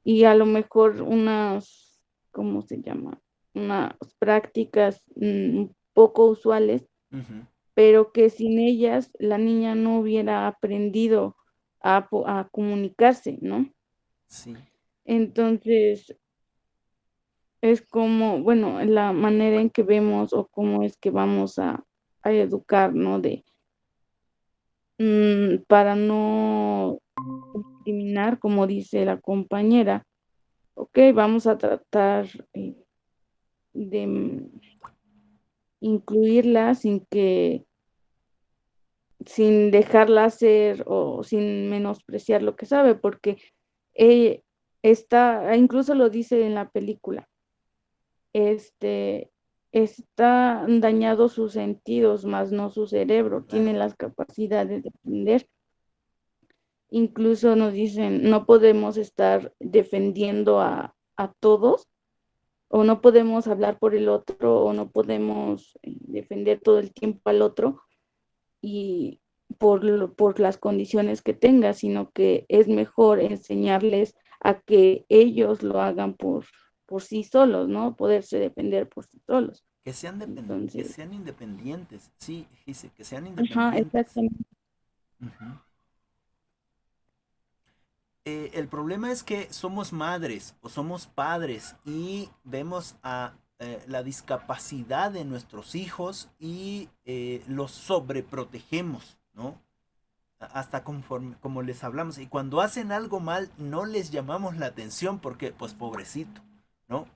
y a lo mejor unas, ¿cómo se llama? Unas prácticas un poco usuales, Ujú. pero que sin ellas la niña no hubiera aprendido a comunicarse, ¿no? Sí, Entonces, es como, bueno, la manera en que vemos o cómo es que vamos a educar, ¿no? Para no discriminar, como dice la compañera, ok, vamos a tratar de incluirla sin dejarla hacer o sin menospreciar lo que sabe, porque eh, incluso lo dice en la película, este, están dañados sus sentidos, más no su cerebro, tiene claro. las capacidades de aprender. Incluso nos dicen, no podemos estar defendiendo a todos, o no podemos hablar por el otro, o no podemos defender todo el tiempo al otro y por las condiciones que tenga, sino que es mejor enseñarles a que ellos lo hagan por sí solos, ¿no? Poderse defender por sí solos. Que Entonces, sean independientes. Sí, Gise, que sean ajá, independientes. exactamente. Ujú. El problema es que somos madres o somos padres y vemos a la discapacidad de nuestros hijos y los sobreprotegemos, ¿no? Hasta conforme, como les hablamos. Y cuando hacen algo mal, no les llamamos la atención porque, pues, pobrecito, ¿no?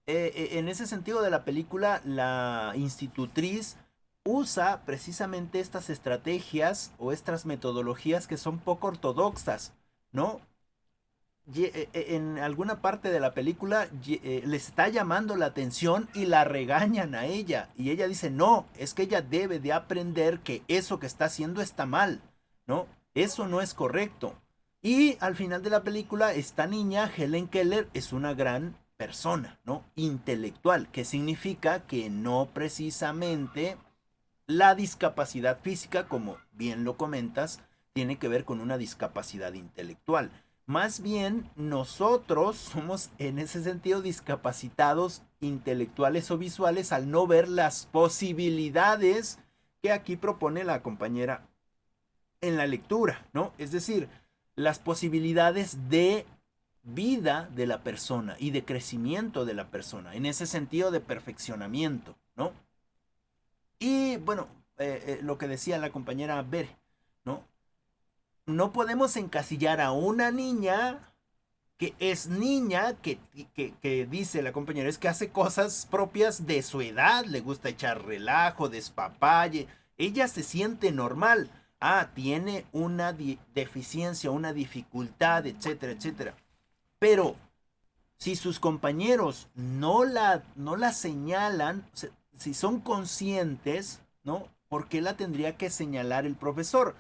En ese sentido de la película, la institutriz usa precisamente estas estrategias o estas metodologías que son poco ortodoxas, ¿no? En alguna parte de la película le está llamando la atención y la regañan a ella. Y ella dice, no, es que ella debe de aprender que eso que está haciendo está mal, ¿no? Eso no es correcto. Y al final de la película, esta niña, Helen Keller, es una gran persona, ¿no? Intelectual, que significa que no precisamente la discapacidad física, como bien lo comentas, tiene que ver con una discapacidad intelectual. Más bien, nosotros somos en ese sentido discapacitados intelectuales o visuales al no ver las posibilidades que aquí propone la compañera en la lectura, ¿no? Es decir, las posibilidades de vida de la persona y de crecimiento de la persona, en ese sentido de perfeccionamiento, ¿no? Y bueno, lo que decía la compañera Bere, ¿no? No podemos encasillar a una niña que es niña, que dice la compañera, es que hace cosas propias de su edad, le gusta echar relajo, despapalle, ella se siente normal. Ah, tiene una deficiencia, una dificultad, etcétera, etcétera. Pero si sus compañeros no la señalan, si son conscientes, ¿no? ¿Por qué la tendría que señalar el profesor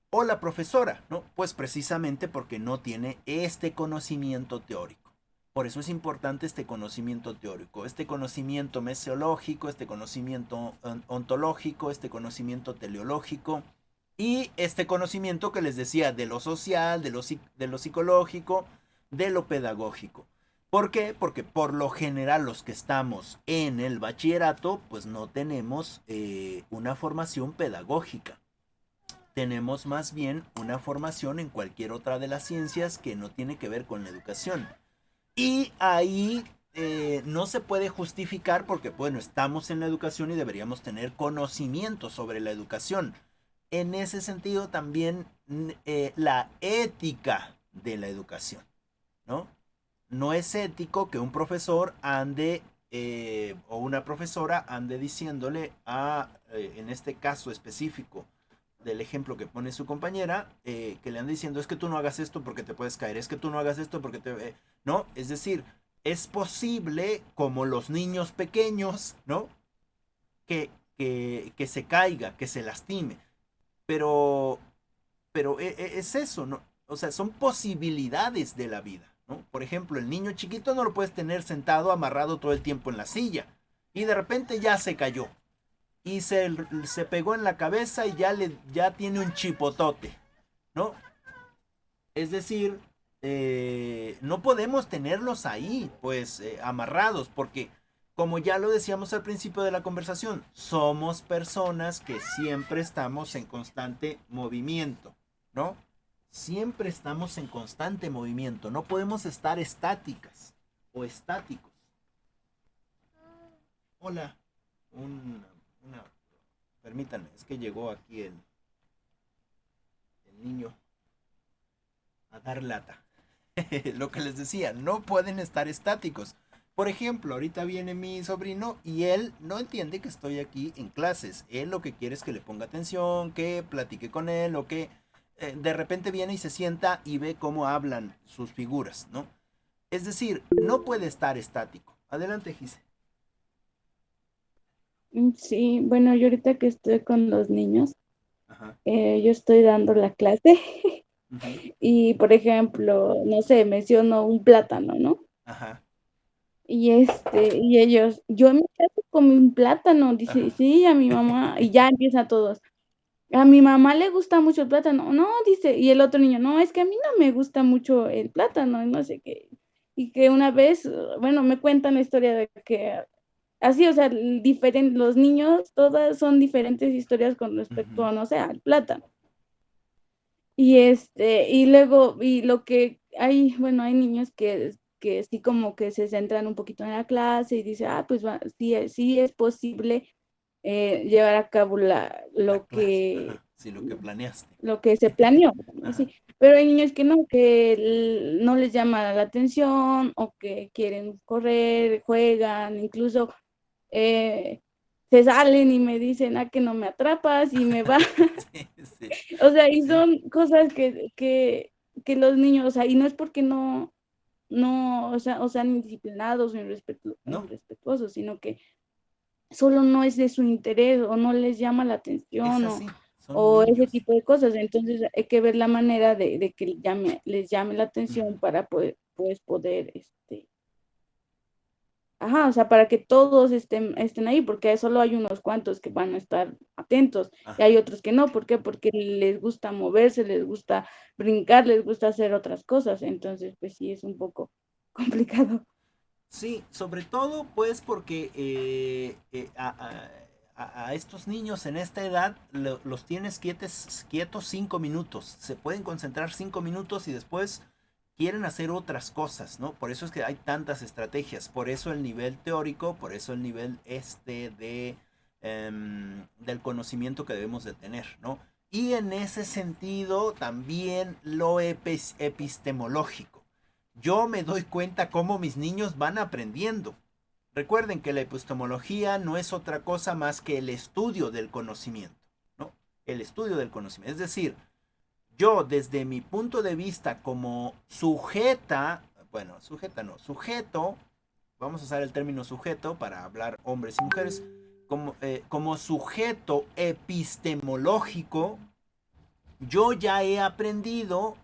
o la profesora, ¿no? Pues precisamente porque no tiene este conocimiento teórico. Por eso es importante este conocimiento teórico, este conocimiento mesiológico, este conocimiento ontológico, este conocimiento teleológico y este conocimiento que les decía de lo social, de lo psicológico, de lo pedagógico. ¿Por qué? Porque por lo general los que estamos en el bachillerato pues no tenemos una formación pedagógica. Tenemos más bien una formación en cualquier otra de las ciencias que no tiene que ver con la educación. Y ahí no se puede justificar porque, bueno, estamos en la educación y deberíamos tener conocimiento sobre la educación. En ese sentido también la ética de la educación, ¿no? No es ético que un profesor ande o una profesora ande diciéndole en este caso específico del ejemplo que pone su compañera, que le ande diciendo es que tú no hagas esto porque te puedes caer, es que tú no hagas esto porque ¿no? Es decir, es posible como los niños pequeños, ¿no? Que se caiga, que se lastime, pero, pero es eso, ¿no? O sea, son posibilidades de la vida, ¿no? Por ejemplo, el niño chiquito no lo puedes tener sentado amarrado todo el tiempo en la silla y de repente ya se cayó y se pegó en la cabeza y ya tiene un chipotote, ¿no? Es decir, no podemos tenerlos ahí, pues, amarrados, porque, como ya lo decíamos al principio de la conversación, somos personas que siempre estamos en constante movimiento, ¿no? Siempre estamos en constante movimiento, no podemos estar estáticas o estáticos. Hola, una, permítanme, es que llegó aquí el niño a dar lata. Lo que les decía, no pueden estar estáticos. Por ejemplo, ahorita viene mi sobrino y él no entiende que estoy aquí en clases. Él lo que quiere es que le ponga atención, que platique con él o que de repente viene y se sienta y ve cómo hablan sus figuras, ¿no? Es decir, no puede estar estático. Adelante, Gise. Sí, bueno, yo ahorita que estoy con los niños, Ajá. yo estoy dando la clase Uh-huh. y, por ejemplo, no sé, menciono un plátano, ¿no? Ajá. Y ellos, yo en mi casa comí un plátano, dice, Ajá. sí, a mi mamá, y ya empieza todos. A mi mamá le gusta mucho el plátano, no, dice, y el otro niño, no, es que a mí no me gusta mucho el plátano, y no sé qué. Y que una vez, bueno, me cuentan la historia de que así, o sea, los niños, todas son diferentes historias con respecto Uh-huh. a, no sé, al plátano. Y luego, y lo que hay, bueno, hay niños que sí como que se centran un poquito en la clase y dicen, pues sí, sí es posible llevar a cabo La clase. Ajá. Sí, lo que planeaste. lo que se planeó, ¿no? Ajá. Sí, pero hay niños que no, que no les llama la atención o que quieren correr, juegan, incluso eh, se salen y me dicen, que no me atrapas y me va. Sí, sí, O sea, y sí. son cosas que los niños, o sea, y no es porque no, o sean indisciplinados o No, irrespetuosos, sino que solo no es de su interés o no les llama la es atención así. Son o ese niños. tipo de cosas. Entonces hay que ver la manera de que les llame la Uh-huh. atención para poder, ajá, o sea, para que todos estén ahí, porque solo hay unos cuantos que van a estar atentos y Ajá. hay otros que no. ¿Por qué? Porque les gusta moverse, les gusta brincar, les gusta hacer otras cosas. Entonces, pues sí, es un poco complicado. Sí, sobre todo pues porque a estos niños en esta edad los tienes quietos 5 minutos. Se pueden concentrar 5 minutos y después quieren hacer otras cosas, ¿no? Por eso es que hay tantas estrategias. Por eso el nivel teórico, por eso el nivel del conocimiento que debemos de tener, ¿no? Y en ese sentido también lo epistemológico. Yo me doy cuenta cómo mis niños van aprendiendo. Recuerden que la epistemología no es otra cosa más que el estudio del conocimiento, ¿no? El estudio del conocimiento. Es decir, yo desde mi punto de vista como sujeto, vamos a usar el término sujeto para hablar hombres y mujeres, como sujeto epistemológico, yo ya he aprendido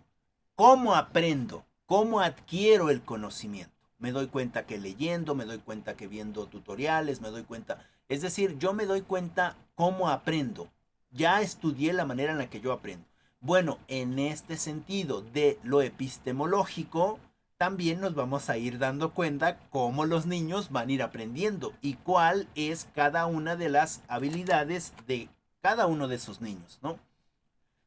cómo aprendo, cómo adquiero el conocimiento. Me doy cuenta que leyendo, me doy cuenta que viendo tutoriales, me doy cuenta. Es decir, yo me doy cuenta cómo aprendo. Ya estudié la manera en la que yo aprendo. Bueno, en este sentido de lo epistemológico, también nos vamos a ir dando cuenta cómo los niños van a ir aprendiendo y cuál es cada una de las habilidades de cada uno de esos niños, ¿no?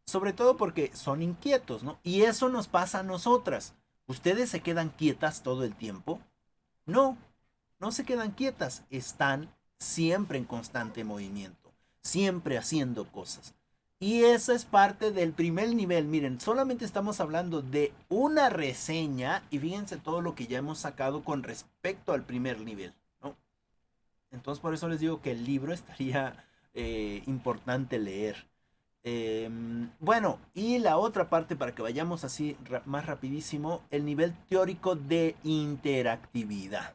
Sobre todo porque son inquietos, ¿no? Y eso nos pasa a nosotras. ¿Ustedes se quedan quietas todo el tiempo? No, no se quedan quietas, están siempre en constante movimiento, siempre haciendo cosas. Y esa es parte del primer nivel. Miren, solamente estamos hablando de una reseña y fíjense todo lo que ya hemos sacado con respecto al primer nivel, ¿no? Entonces por eso les digo que el libro estaría importante leer. Bueno, y la otra parte para que vayamos así más rapidísimo, el nivel teórico de interactividad.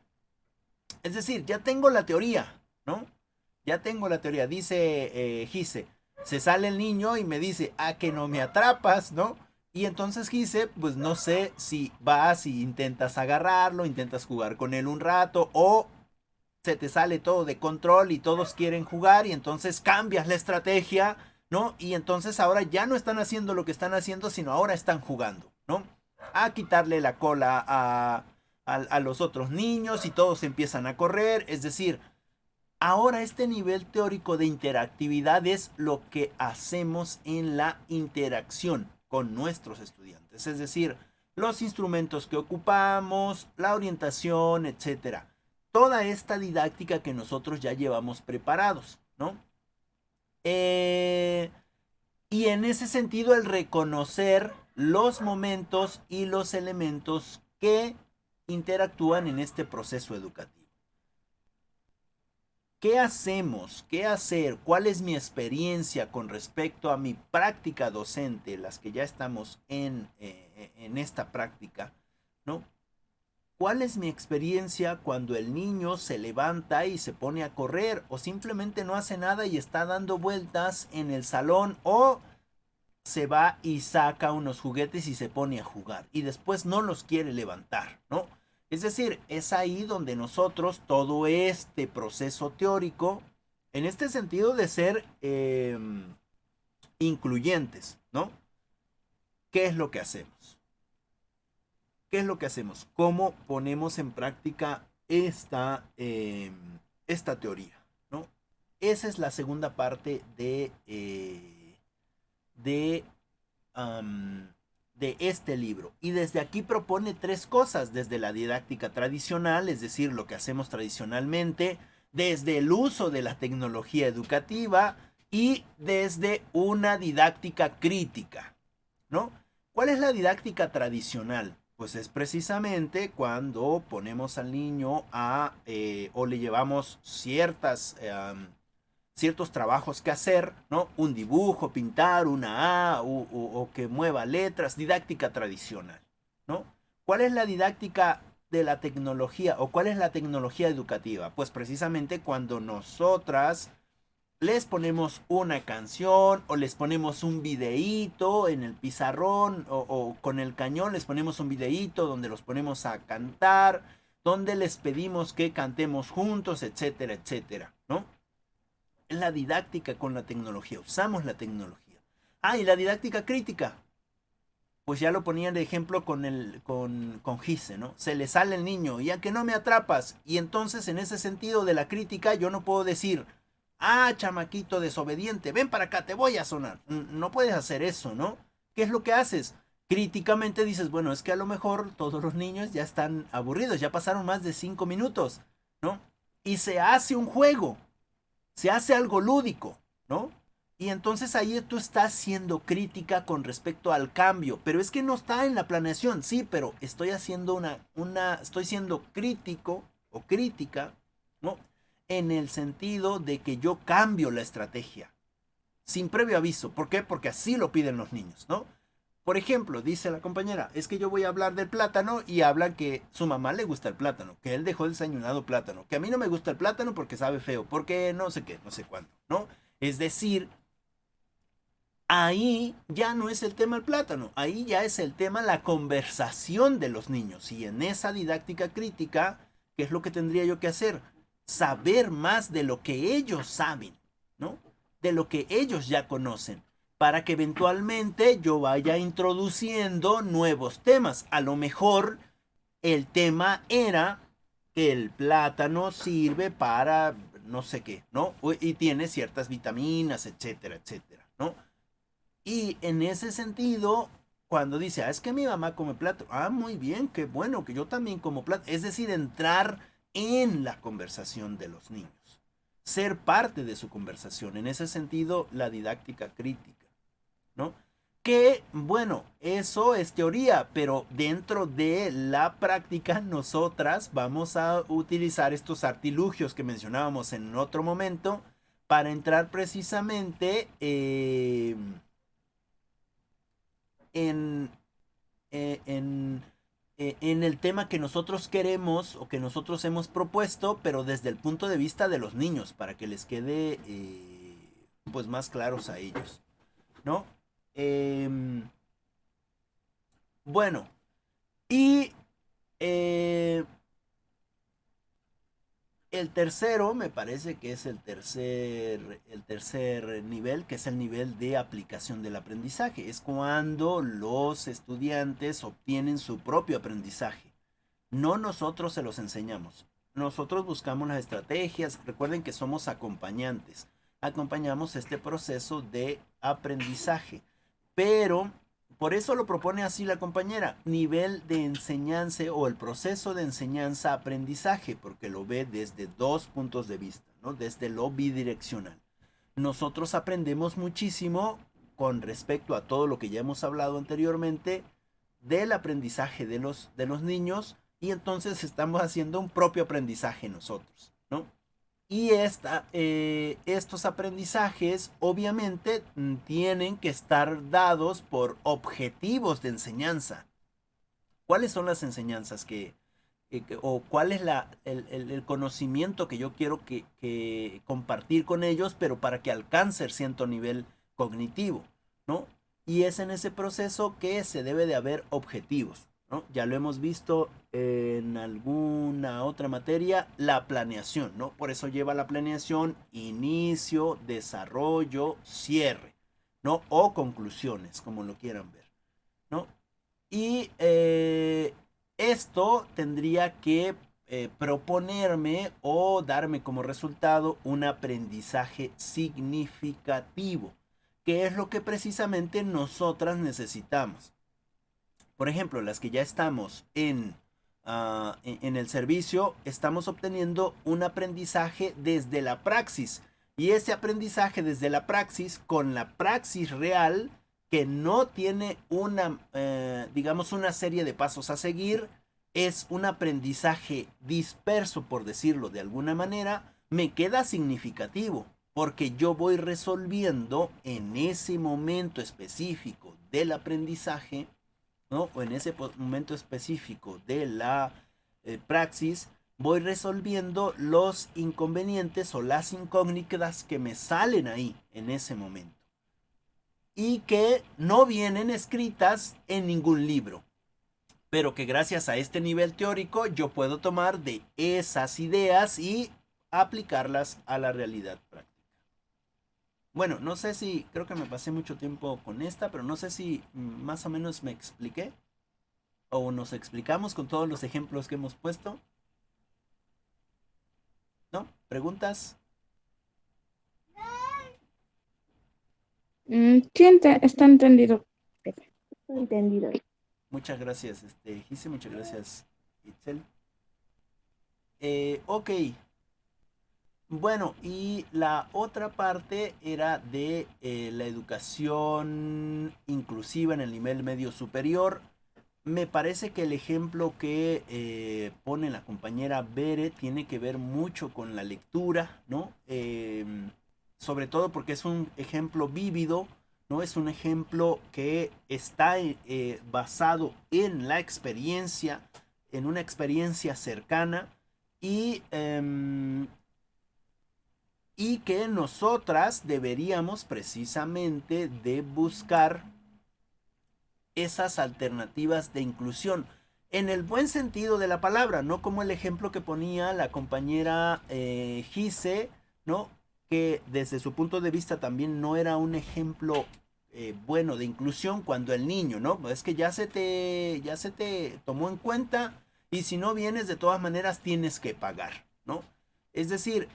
Es decir, ya tengo la teoría, ¿no? Ya tengo la teoría. Dice Gise, se sale el niño y me dice, ah, que no me atrapas, ¿no? Y entonces Gise, pues no sé si vas y intentas agarrarlo, intentas jugar con él un rato o se te sale todo de control y todos quieren jugar y entonces cambias la estrategia, ¿no? Y entonces ahora ya no están haciendo lo que están haciendo, sino ahora están jugando, ¿no? A quitarle la cola a los otros niños y todos empiezan a correr, es decir, ahora este nivel teórico de interactividad es lo que hacemos en la interacción con nuestros estudiantes, es decir, los instrumentos que ocupamos, la orientación, etcétera. Toda esta didáctica que nosotros ya llevamos preparados, ¿no? Y en ese sentido el reconocer los momentos y los elementos que interactúan en este proceso educativo. ¿Qué hacemos? ¿Qué hacer? ¿Cuál es mi experiencia con respecto a mi práctica docente? Las que ya estamos en esta práctica, ¿no? ¿Cuál es mi experiencia cuando el niño se levanta y se pone a correr o simplemente no hace nada y está dando vueltas en el salón o se va y saca unos juguetes y se pone a jugar y después no los quiere levantar, ¿no? Es decir, es ahí donde nosotros todo este proceso teórico, en este sentido de ser incluyentes, ¿no? ¿Qué es lo que hacemos? ¿Qué es lo que hacemos? ¿Cómo ponemos en práctica esta teoría, ¿no? Esa es la segunda parte de este libro. Y desde aquí propone tres cosas, desde la didáctica tradicional, es decir, lo que hacemos tradicionalmente, desde el uso de la tecnología educativa y desde una didáctica crítica, ¿no? ¿Cuál es la didáctica tradicional? Pues es precisamente cuando ponemos al niño o le llevamos ciertos trabajos que hacer, ¿no? Un dibujo, pintar una A o que mueva letras, didáctica tradicional, ¿no? ¿Cuál es la didáctica de la tecnología o cuál es la tecnología educativa? Pues precisamente cuando nosotras les ponemos una canción o les ponemos un videíto en el pizarrón o con el cañón les ponemos un videíto donde los ponemos a cantar, donde les pedimos que cantemos juntos, etcétera, etcétera, ¿no? La didáctica con la tecnología, usamos la tecnología. Ah, y la didáctica crítica, pues ya lo ponían de ejemplo con Gise, ¿no? Se le sale el niño, ya que no me atrapas, y entonces en ese sentido de la crítica yo no puedo decir, ah, chamaquito desobediente, ven para acá, te voy a sonar. No puedes hacer eso, ¿no? ¿Qué es lo que haces? Críticamente dices, bueno, es que a lo mejor todos los niños ya están aburridos, ya pasaron más de 5 minutos, ¿no? Y se hace un juego, se hace algo lúdico, ¿no? Y entonces ahí tú estás siendo crítica con respecto al cambio, pero es que no está en la planeación, sí, pero estoy haciendo estoy siendo crítico o crítica, ¿no? En el sentido de que yo cambio la estrategia sin previo aviso. ¿Por qué? Porque así lo piden los niños, ¿no? Por ejemplo, dice la compañera, es que yo voy a hablar del plátano y habla que su mamá le gusta el plátano, que él dejó desayunado plátano, que a mí no me gusta el plátano porque sabe feo, porque no sé qué, no sé cuándo, ¿no? Es decir, ahí ya no es el tema el plátano, ahí ya es el tema la conversación de los niños. Y en esa didáctica crítica, ¿qué es lo que tendría yo que hacer? Saber más de lo que ellos saben, ¿no? De lo que ellos ya conocen, para que eventualmente yo vaya introduciendo nuevos temas. A lo mejor el tema era que el plátano sirve para no sé qué, ¿no? Y tiene ciertas vitaminas, etcétera, etcétera, ¿no? Y en ese sentido, cuando dice, es que mi mamá come plátano, muy bien, qué bueno, que yo también como plátano. Es decir, entrar en la conversación de los niños, ser parte de su conversación. En ese sentido, la didáctica crítica, ¿no? Que, bueno, eso es teoría, pero dentro de la práctica nosotras vamos a utilizar estos artilugios que mencionábamos en otro momento para entrar precisamente en, eh, en, en el tema que nosotros queremos o que nosotros hemos propuesto, pero desde el punto de vista de los niños, para que les quede pues más claros a ellos, ¿no? Em, bueno, y el tercero me parece que es el tercer nivel, que es el nivel de aplicación del aprendizaje. Es cuando los estudiantes obtienen su propio aprendizaje. No nosotros se los enseñamos. Nosotros buscamos las estrategias. Recuerden que somos acompañantes. Acompañamos este proceso de aprendizaje. Pero por eso lo propone así la compañera, nivel de enseñanza o el proceso de enseñanza-aprendizaje, porque lo ve desde dos puntos de vista, ¿no? Desde lo bidireccional. Nosotros aprendemos muchísimo con respecto a todo lo que ya hemos hablado anteriormente del aprendizaje de los niños y entonces estamos haciendo un propio aprendizaje nosotros, ¿no? Y estos aprendizajes obviamente tienen que estar dados por objetivos de enseñanza. ¿Cuáles son las enseñanzas o cuál es el conocimiento que yo quiero que compartir con ellos, pero para que alcance cierto nivel cognitivo, ¿no? Y es en ese proceso que se debe de haber objetivos, ¿no? Ya lo hemos visto en alguna otra materia, la planeación, ¿no? Por eso lleva la planeación inicio, desarrollo, cierre, ¿no? O conclusiones, como lo quieran ver, ¿no? Y esto tendría que proponerme o darme como resultado un aprendizaje significativo, que es lo que precisamente nosotras necesitamos. Por ejemplo, las que ya estamos en el servicio, estamos obteniendo un aprendizaje desde la praxis. Y ese aprendizaje desde la praxis, con la praxis real, que no tiene digamos, una serie de pasos a seguir, es un aprendizaje disperso, por decirlo de alguna manera, me queda significativo, porque yo voy resolviendo en ese momento específico del aprendizaje, ¿no? O en ese momento específico de la praxis, voy resolviendo los inconvenientes o las incógnitas que me salen ahí en ese momento y que no vienen escritas en ningún libro, pero que gracias a este nivel teórico yo puedo tomar de esas ideas y aplicarlas a la realidad práctica. Bueno, no sé si, creo que me pasé mucho tiempo con esta, pero no sé si más o menos me expliqué o nos explicamos con todos los ejemplos que hemos puesto. ¿No? ¿Preguntas? Sí, está entendido, profe. Entendido. Muchas gracias, Gise, muchas gracias, Itzel. Ok. Bueno, y la otra parte era de la educación inclusiva en el nivel medio superior. Me parece que el ejemplo que pone la compañera Bere tiene que ver mucho con la lectura, ¿no? Sobre todo porque es un ejemplo vívido ¿no? Es un ejemplo que está basado en la experiencia, en una experiencia cercana y, y que nosotras deberíamos precisamente de buscar esas alternativas de inclusión en el buen sentido de la palabra, no como el ejemplo que ponía la compañera Gise, ¿no? Que desde su punto de vista también no era un ejemplo bueno de inclusión cuando el niño, ¿no? Es que ya se te tomó en cuenta y si no vienes de todas maneras tienes que pagar, ¿no? Es decir,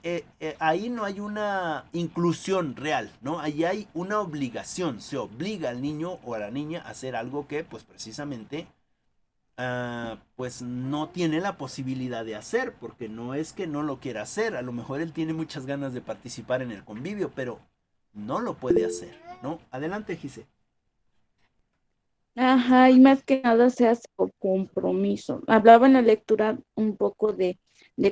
ahí no hay una inclusión real, ¿no? Ahí hay una obligación, se obliga al niño o a la niña a hacer algo que pues precisamente pues no tiene la posibilidad de hacer, porque no es que no lo quiera hacer, a lo mejor él tiene muchas ganas de participar en el convivio, pero no lo puede hacer, ¿no? Adelante, Gise. Ajá, y más que nada se hace por compromiso. Hablaba en la lectura un poco de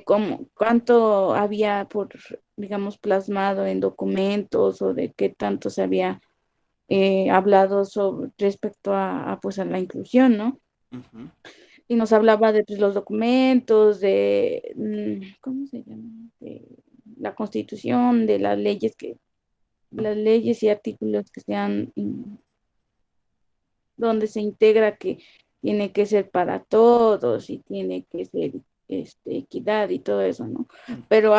cómo, cuánto había por, digamos, plasmado en documentos o de qué tanto se había hablado sobre respecto pues, a la inclusión, ¿no? Ujú. Y nos hablaba de pues, los documentos, de, ¿cómo se llama? De la Constitución, de las leyes y artículos que sean donde se integra que tiene que ser para todos y tiene que ser equidad y todo eso, ¿no? Pero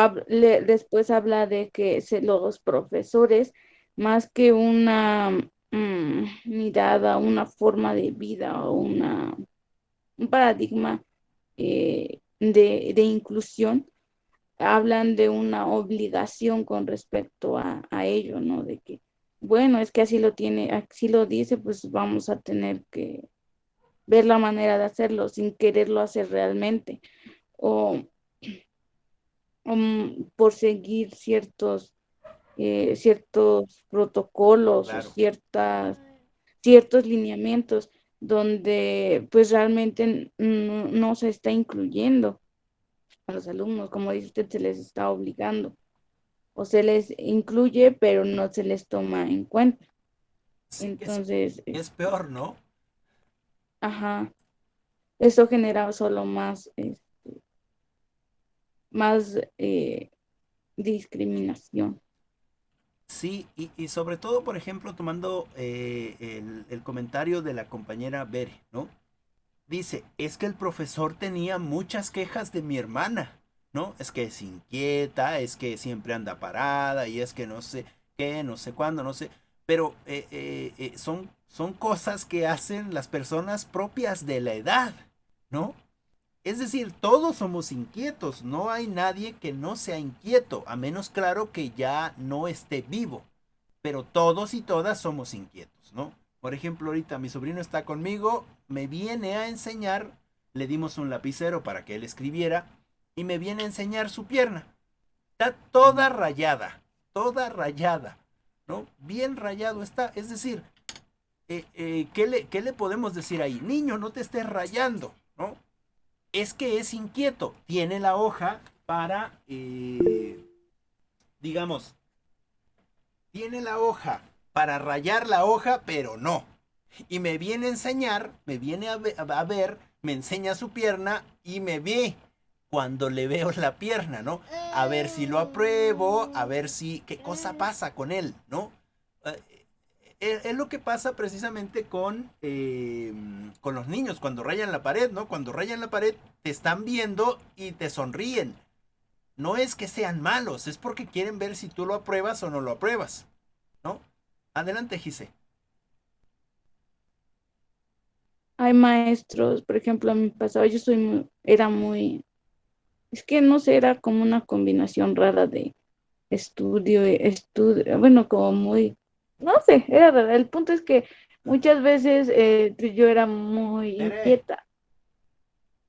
después habla de que los profesores, más que una mirada, una forma de vida o un paradigma de inclusión, hablan de una obligación con respecto a ello, ¿no? De que, bueno, es que así lo tiene, así lo dice, pues vamos a tener que ver la manera de hacerlo sin quererlo hacer realmente, o, por seguir ciertos protocolos o Claro. ciertos lineamientos donde pues realmente no se está incluyendo a los alumnos, como dice usted, se les está obligando o se les incluye, pero no se les toma en cuenta. Sí, Entonces, es peor, ¿no? ajá, eso genera solo más discriminación. Sí, y sobre todo, por ejemplo, tomando el comentario de la compañera Bere, ¿no? Dice, es que el profesor tenía muchas quejas de mi hermana, ¿no? Es que es inquieta, es que siempre anda parada y es que no sé qué, no sé cuándo, no sé. Pero son cosas que hacen las personas propias de la edad, ¿no? Es decir, todos somos inquietos, no hay nadie que no sea inquieto, a menos claro que ya no esté vivo, pero todos y todas somos inquietos, ¿no? Por ejemplo, ahorita mi sobrino está conmigo, me viene a enseñar, le dimos un lapicero para que él escribiera y me viene a enseñar su pierna. Está toda rayada, ¿no? Bien rayado está, es decir, qué le podemos decir ahí? Niño, no te estés rayando, ¿no? Es que es inquieto, tiene la hoja para, digamos, tiene la hoja para rayar la hoja, pero no. Y me viene a enseñar, me viene a ver, me enseña su pierna y me ve cuando le veo la pierna, ¿no? A ver si lo apruebo, a ver si, qué cosa pasa con él, ¿no? Eh, es lo que pasa precisamente con los niños cuando rayan la pared, ¿no? Cuando rayan la pared te están viendo y te sonríen. No es que sean malos, es porque quieren ver si tú lo apruebas o no lo apruebas, ¿no? Adelante, Gise. Hay maestros, por ejemplo, a mi pasado yo era muy, es que no sé, era como una combinación rara de estudio, bueno, como muy, no sé, era rara. El punto es que muchas veces yo era muy Tere. inquieta.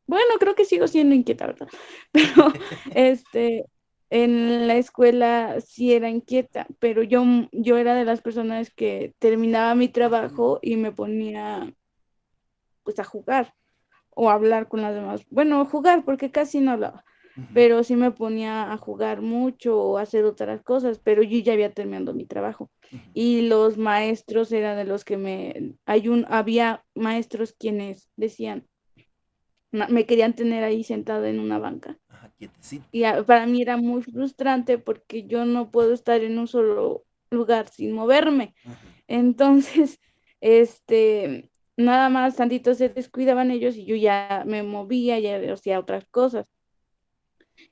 Bueno, creo que sigo siendo inquieta, ¿verdad? Pero este, en la escuela sí era inquieta, pero yo era de las personas que terminaba mi trabajo y me ponía pues a jugar o a hablar con las demás. Bueno, jugar porque casi no hablaba. pero sí me ponía a jugar mucho o a hacer otras cosas, pero yo ya había terminado mi trabajo. Y los maestros eran de los que había maestros quienes decían, me querían tener ahí sentada en una banca. Ajá, quietecita. Y para mí era muy frustrante porque yo no puedo estar en un solo lugar sin moverme. Ajá. Entonces, nada más tantito se descuidaban ellos y yo ya me movía, ya hacía otras cosas.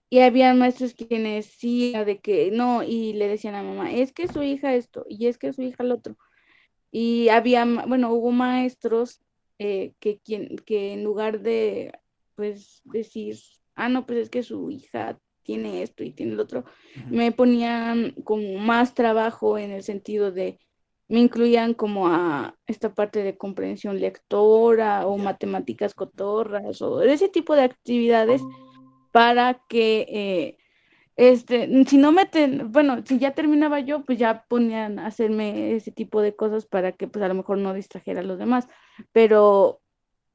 Y había maestros quienes sí, era de que no, y le decían a mamá, es que su hija esto, y es que su hija lo otro. Y bueno, hubo maestros que en lugar de, pues, decir, no, pues es que su hija tiene esto y tiene lo otro, Ujú. me ponían como más trabajo en el sentido de, me incluían como a esta parte de comprensión lectora o Ya. matemáticas cotorras o ese tipo de actividades para que si no bueno, si ya terminaba yo, pues ya ponían a hacerme ese tipo de cosas para que pues a lo mejor no distrajera a los demás, pero,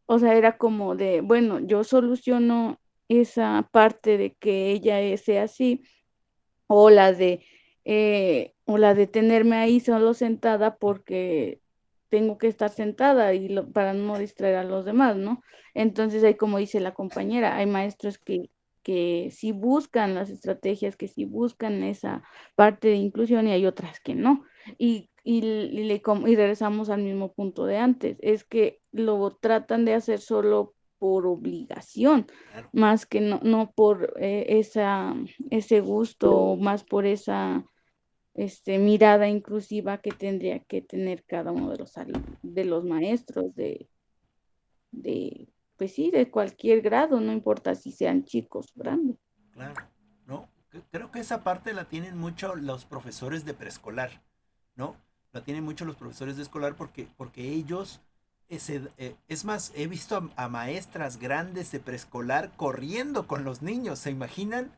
o sea, era como de, bueno, yo soluciono esa parte de que ella sea así, o la de tenerme ahí solo sentada porque tengo que estar sentada para no distraer a los demás, ¿no? Entonces, ahí como dice la compañera, hay maestros que sí buscan las estrategias, que sí buscan esa parte de inclusión y hay otras que no. Y regresamos al mismo punto de antes, es que lo tratan de hacer solo por obligación, Claro. más que no por ese gusto, más por esa mirada inclusiva que tendría que tener cada uno de de los maestros de, pues sí, de cualquier grado, no importa si sean chicos o grandes. Claro. No, creo que esa parte la tienen mucho los profesores de preescolar, ¿no? La tienen mucho los profesores de escolar porque ellos, es más, he visto a maestras grandes de preescolar corriendo con los niños, ¿se imaginan?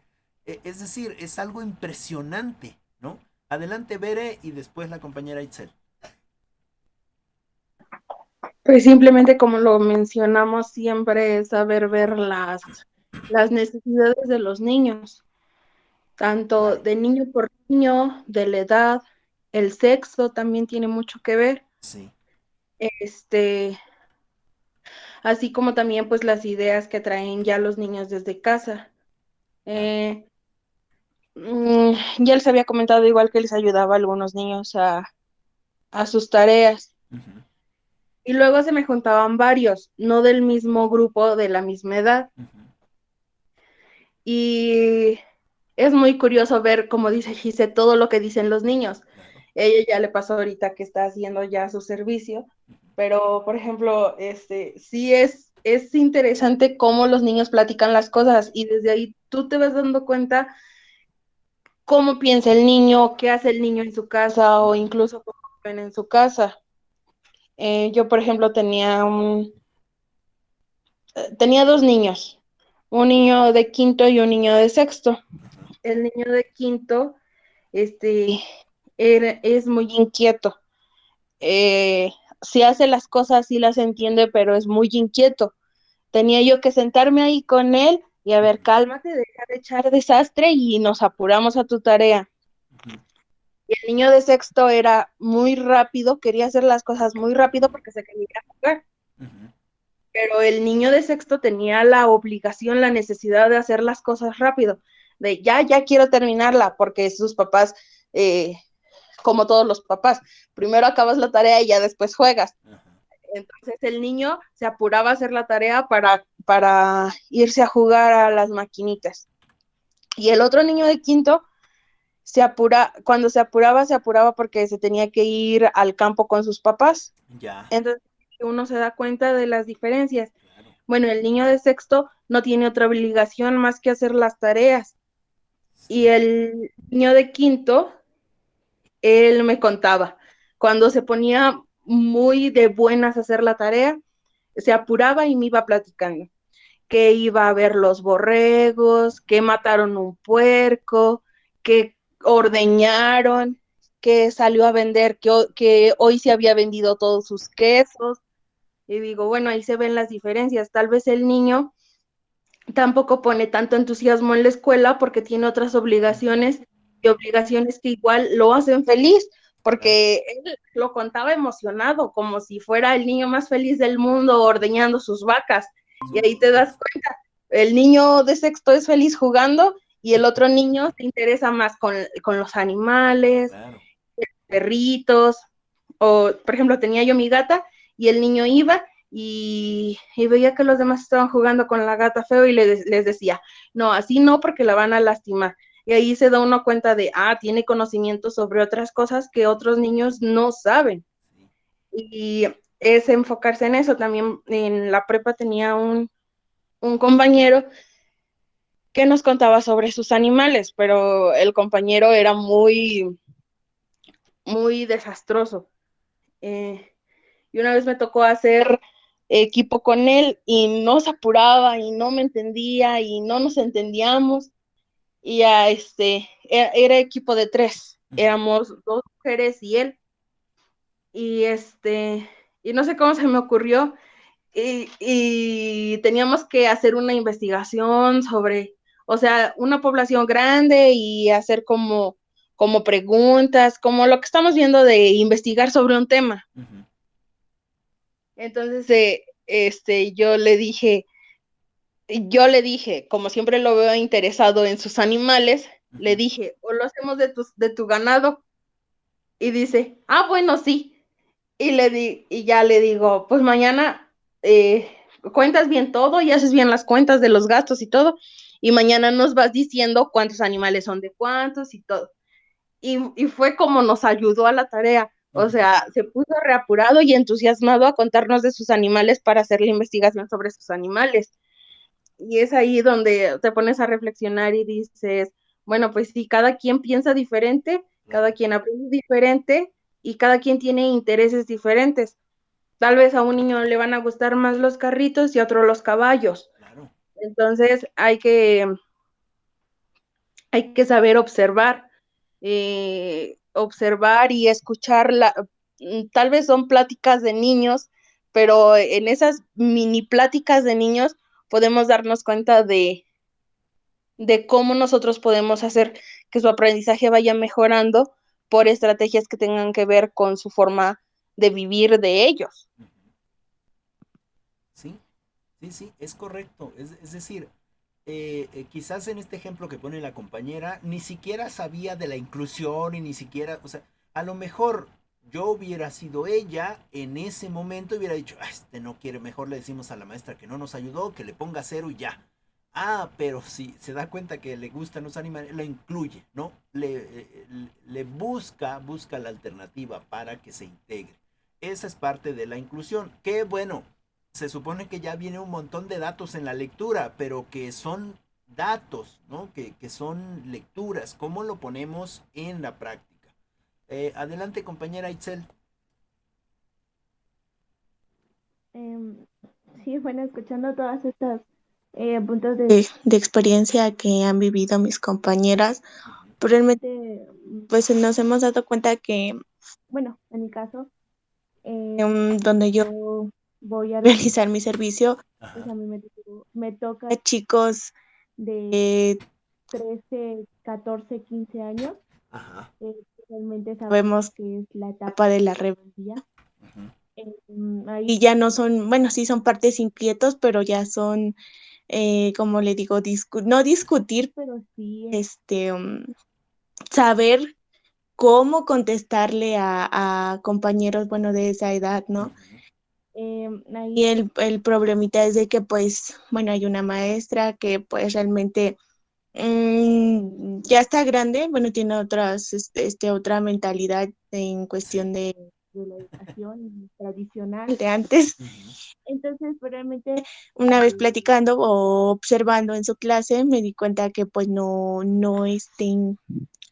Es decir, es algo impresionante, ¿no? Adelante, Bere, y después la compañera Itzel. Pues simplemente como lo mencionamos siempre es saber ver las necesidades de los niños, tanto Claro, de niño por niño, de la edad, el sexo también tiene mucho que ver, sí, este, así como también pues las ideas que traen ya los niños desde casa. claro. Eh, ya les había comentado igual que les ayudaba a algunos niños a sus tareas. Ujú, Y luego se me juntaban varios, no del mismo grupo, de la misma edad. ujú, Y es muy curioso ver, como dice Gise, todo lo que dicen los niños. claro. Ella ya le pasó ahorita que está haciendo ya su servicio, Ujú, pero por ejemplo, sí es interesante cómo los niños platican las cosas y desde ahí tú te vas dando cuenta cómo piensa el niño, qué hace el niño en su casa o ujú, incluso cómo ven en su casa. Yo, por ejemplo, tenía dos niños, un niño de quinto y un niño de sexto. ujú, El niño de quinto, este, es muy inquieto. Si hace las cosas, sí las entiende, pero es muy inquieto. Tenía yo que sentarme ahí con él y a ver, ujú, cálmate, deja de echar desastre y nos apuramos a tu tarea. ujú, Y el niño de sexto era muy rápido, quería hacer las cosas muy rápido porque se quería jugar. ujú. Pero el niño de sexto tenía la obligación, la necesidad de hacer las cosas rápido, de ya quiero terminarla, porque sus papás, eh, como todos los papás, primero acabas la tarea y ya después juegas. Ajá. Entonces el niño se apuraba a hacer la tarea para irse a jugar a las maquinitas. Y el otro niño de quinto cuando se apuraba porque se tenía que ir al campo con sus papás. Ya, Entonces uno se da cuenta de las diferencias. claro. Bueno, el niño de sexto no tiene otra obligación más que hacer las tareas. Y Sí. el niño de quinto, él me contaba, cuando se ponía muy de buenas a hacer la tarea, se apuraba y me iba platicando que iba a ver los borregos, que mataron un puerco, que ordeñaron, que salió a vender, que hoy se había vendido todos sus quesos. Y digo, bueno, ahí se ven las diferencias. Tal vez el niño tampoco pone tanto entusiasmo en la escuela porque tiene otras obligaciones y obligaciones que igual lo hacen feliz, porque él lo contaba emocionado, como si fuera el niño más feliz del mundo ordeñando sus vacas. Y ahí te das cuenta, el niño de sexto es feliz jugando y el otro niño se interesa más con los animales, Claro. perritos, o por ejemplo tenía yo mi gata y el niño iba y veía que los demás estaban jugando con la gata feo y les decía, no, así no porque la van a lastimar. Y ahí se da uno cuenta de, tiene conocimiento sobre otras cosas que otros niños no saben. Y es enfocarse en eso. También en la prepa tenía un compañero que nos contaba sobre sus animales, pero el compañero era muy, muy desastroso. Y una vez me tocó hacer equipo con él y no se apuraba y no me entendía y no nos entendíamos. Y ya era equipo de 3, éramos 2 mujeres y él. Y y no sé cómo se me ocurrió. Y teníamos que hacer una investigación sobre, o sea, una población grande y hacer como preguntas, como lo que estamos viendo de investigar sobre un tema. Entonces, yo le dije, como siempre lo veo interesado en sus animales, le dije, o lo hacemos de tu ganado. Y dice, bueno, sí. Y ya le digo, pues mañana cuentas bien todo y haces bien las cuentas de los gastos y todo. Y mañana nos vas diciendo cuántos animales son de cuántos y todo. Y fue como nos ayudó a la tarea. O sea, se puso reapurado y entusiasmado a contarnos de sus animales para hacer la investigación sobre sus animales. Y es ahí donde te pones a reflexionar y dices, bueno, pues sí, cada quien piensa diferente, cada quien aprende diferente y cada quien tiene intereses diferentes. Tal vez a un niño le van a gustar más los carritos y a otro los caballos. Claro. Entonces hay que saber observar y escuchar. Tal vez son pláticas de niños, pero en esas mini pláticas de niños podemos darnos cuenta de cómo nosotros podemos hacer que su aprendizaje vaya mejorando por estrategias que tengan que ver con su forma de vivir de ellos. Sí, sí, sí, es correcto. Es decir, quizás en este ejemplo que pone la compañera, ni siquiera sabía de la inclusión y ni siquiera, o sea, a lo mejor yo hubiera sido ella en ese momento y hubiera dicho, este no quiere, mejor le decimos a la maestra que no nos ayudó, que le ponga cero y ya. Pero si se da cuenta que le gustan los animales, lo incluye, ¿no? Le busca la alternativa para que se integre. Esa es parte de la inclusión. Que bueno, se supone que ya viene un montón de datos en la lectura, pero que son datos, ¿no? Que son lecturas. ¿Cómo lo ponemos en la práctica? Adelante, compañera Itzel. Sí, bueno, escuchando todas estas puntos de experiencia que han vivido mis compañeras, pues realmente pues nos hemos dado cuenta que, bueno, en mi caso, donde yo voy a realizar mi servicio, pues a mí me toca chicos de 13, 14, 15 años. Realmente sabemos que es la etapa de la rebeldía. Ahí ya no son, bueno, sí son partes inquietos, pero ya son, como le digo, no discutir, pero sí saber cómo contestarle a compañeros, bueno, de esa edad, ¿no? Ahí el problemita es de que, pues, bueno, hay una maestra que, pues, realmente ya está grande, bueno, tiene otra mentalidad en cuestión de la educación tradicional de antes. Entonces, pues, realmente, una vez platicando o observando en su clase, me di cuenta que, pues,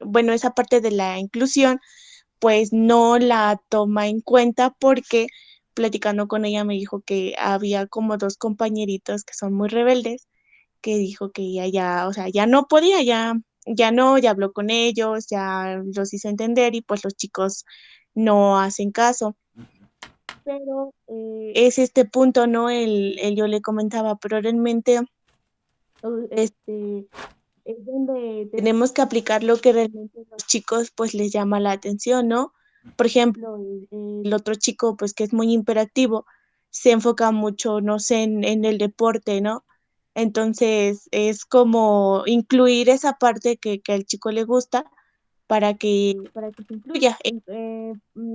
bueno, esa parte de la inclusión, pues, no la toma en cuenta porque platicando con ella me dijo que había como 2 compañeritos que son muy rebeldes que dijo que ella ya, o sea, ya no podía, ya no, ya habló con ellos, ya los hizo entender y pues los chicos no hacen caso. Pero es este punto, ¿no? Yo le comentaba, pero realmente Es donde tenemos que aplicar lo que realmente a los chicos pues les llama la atención, ¿no? Por ejemplo, el otro chico pues que es muy hiperactivo, se enfoca mucho, no sé, en el deporte, ¿no? Entonces es como incluir esa parte que al chico le gusta para que se incluya.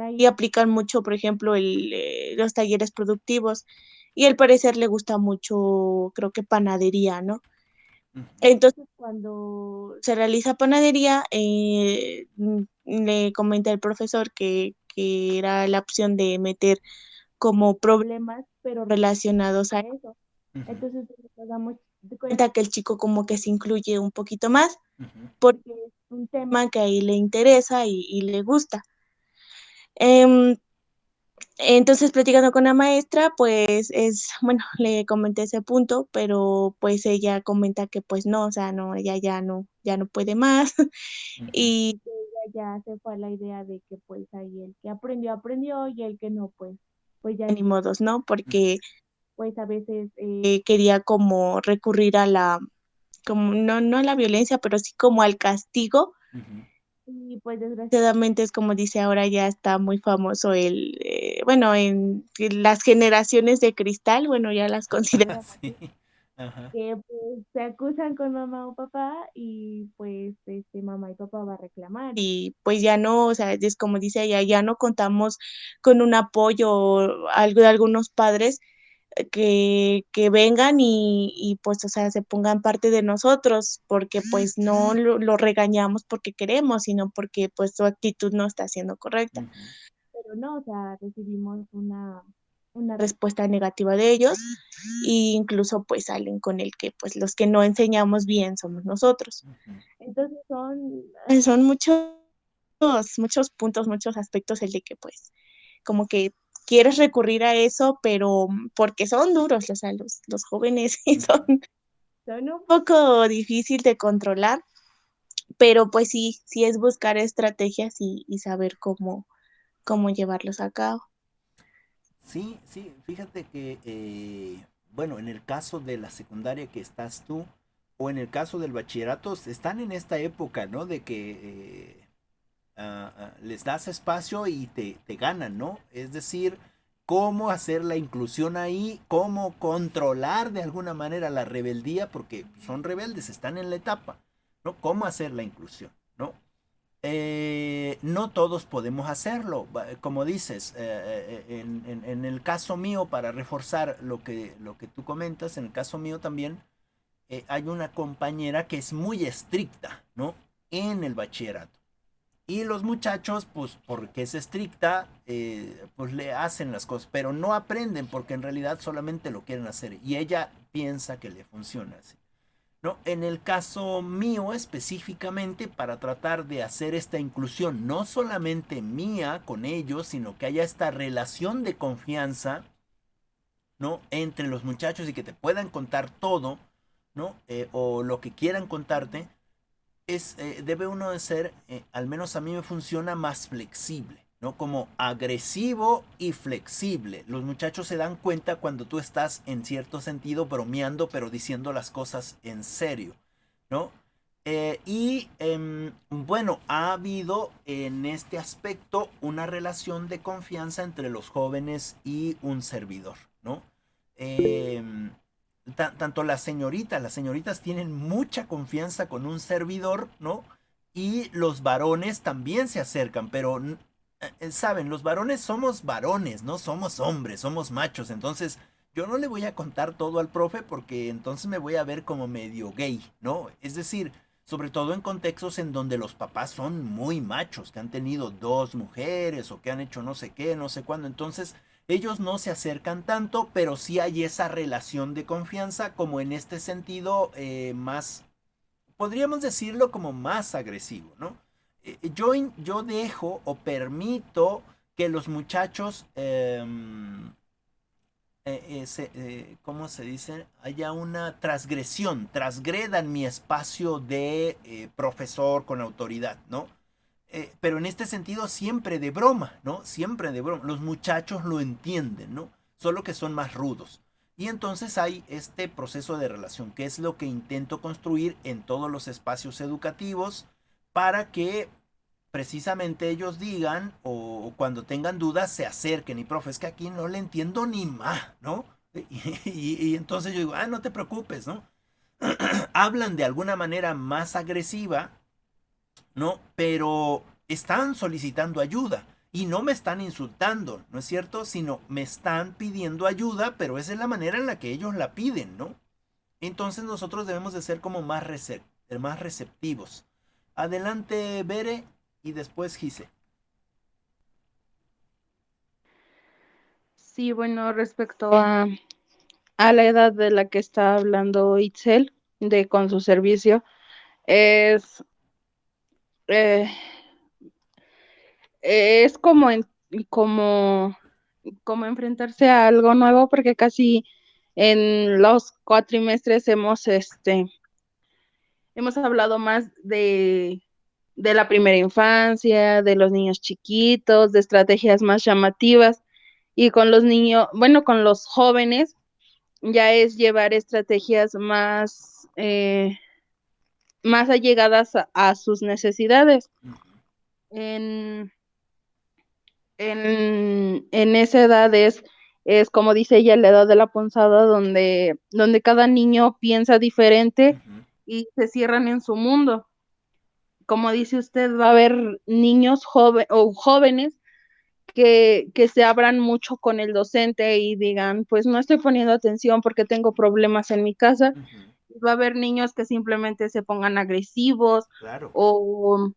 Ahí aplican mucho, por ejemplo, los talleres productivos y al parecer le gusta mucho, creo que panadería, ¿no? Ujú, Entonces, cuando se realiza panadería, le comenta el profesor que era la opción de meter como problemas, pero relacionados a eso. ujú, Entonces, nos damos cuenta que el chico como que se incluye un poquito más, ujú, porque es un tema que a él le interesa y le gusta. Em, entonces, platicando con la maestra, pues bueno, le comenté ese punto, pero pues ella comenta que pues no, o sea, no, ella ya no puede más ujú, y que ella ya se fue a la idea de que pues ahí el que aprendió, aprendió y el que no, pues ya ni modos, ¿no? ujú, Porque pues a veces quería como recurrir a como no a la violencia, pero sí como al castigo ujú. y pues desgraciadamente es como dice ahora ya está muy famoso bueno, en las generaciones de cristal, bueno, ya las consideran Sí, ajá, que pues se acusan con mamá o papá y pues mamá y papá va a reclamar y pues ya no, o sea, es como dice ella, ya no contamos con un apoyo o algo de algunos padres que vengan pues, o sea, se pongan parte de nosotros, porque pues no lo regañamos porque queremos, sino porque pues su actitud no está siendo correcta. ujú, Pero no, o sea, recibimos una respuesta negativa de ellos e incluso pues salen con el que pues los que no enseñamos bien somos nosotros. ujú. Entonces son muchos puntos, muchos aspectos el de que pues como que quieres recurrir a eso, pero porque son duros, o sea, los jóvenes y Ujú. son un poco difícil de controlar, pero pues sí, sí es buscar estrategias y saber cómo llevarlos a cabo. Sí, sí, fíjate que, bueno, en el caso de la secundaria que estás tú, o en el caso del bachillerato, están en esta época, ¿no? De que les das espacio y te ganan, ¿no? Es decir, cómo hacer la inclusión ahí, cómo controlar de alguna manera la rebeldía, porque son rebeldes, están en la etapa, ¿no? Cómo hacer la inclusión, ¿no? No todos podemos hacerlo. Como dices, en el caso mío, para reforzar lo que tú comentas, en el caso mío también, hay una compañera que es muy estricta, ¿no? En el bachillerato. Y los muchachos, pues porque es estricta, pues le hacen las cosas, pero no aprenden porque en realidad solamente lo quieren hacer. Y ella piensa que le funciona así. ¿No? En el caso mío específicamente, para tratar de hacer esta inclusión, no solamente mía con ellos, sino que haya esta relación de confianza, ¿no? Entre los muchachos y que te puedan contar todo, ¿no? O lo que quieran contarte, debe uno de ser, al menos a mí me funciona más flexible, ¿no? Como agresivo y flexible. Los muchachos se dan cuenta cuando tú estás en cierto sentido bromeando, pero diciendo las cosas en serio, ¿no? Bueno, ha habido en este aspecto una relación de confianza entre los jóvenes y un servidor, ¿no? Em, Tanto las señoritas tienen mucha confianza con un servidor, ¿no? Y los varones también se acercan, pero, saben, los varones somos varones, no somos hombres, somos machos, entonces yo no le voy a contar todo al profe porque entonces me voy a ver como medio gay, ¿no? Es decir, sobre todo en contextos en donde los papás son muy machos, que han tenido dos mujeres o que han hecho no sé qué, no sé cuándo, entonces ellos no se acercan tanto, pero sí hay esa relación de confianza como en este sentido más, podríamos decirlo como más agresivo, ¿no? Yo dejo o permito que los muchachos, ¿cómo se dice? Haya una transgresión, transgredan mi espacio de profesor con autoridad, ¿no? Pero en este sentido siempre de broma, ¿no? Siempre de broma. Los muchachos lo entienden, ¿no? Solo que son más rudos. Y entonces hay este proceso de relación, que es lo que intento construir en todos los espacios educativos para que precisamente ellos digan o cuando tengan dudas se acerquen y profe, es que aquí no le entiendo ni más, ¿no? Y entonces yo digo, no te preocupes, ¿no? Hablan de alguna manera más agresiva, ¿no? Pero están solicitando ayuda y no me están insultando, ¿no es cierto? Sino me están pidiendo ayuda, pero esa es la manera en la que ellos la piden, ¿no? Entonces nosotros debemos de ser como más receptivos. Adelante, Bere, y después Gise. Sí, bueno, respecto a la edad de la que está hablando Itzel, de con su servicio, es, eh, es como, como enfrentarse a algo nuevo, porque casi en los cuatrimestres hemos hablado más de la primera infancia, de los niños chiquitos, de estrategias más llamativas, y con los niños, bueno, con los jóvenes, ya es llevar estrategias más allegadas a sus necesidades. En, en esa edad es, como dice ella, la edad de la punzada, donde cada niño piensa diferente y se cierran en su mundo. Como dice usted, va a haber niños o jóvenes que se abran mucho con el docente y digan, pues no estoy poniendo atención porque tengo problemas en mi casa. Va a haber niños que simplemente se pongan agresivos, Claro. o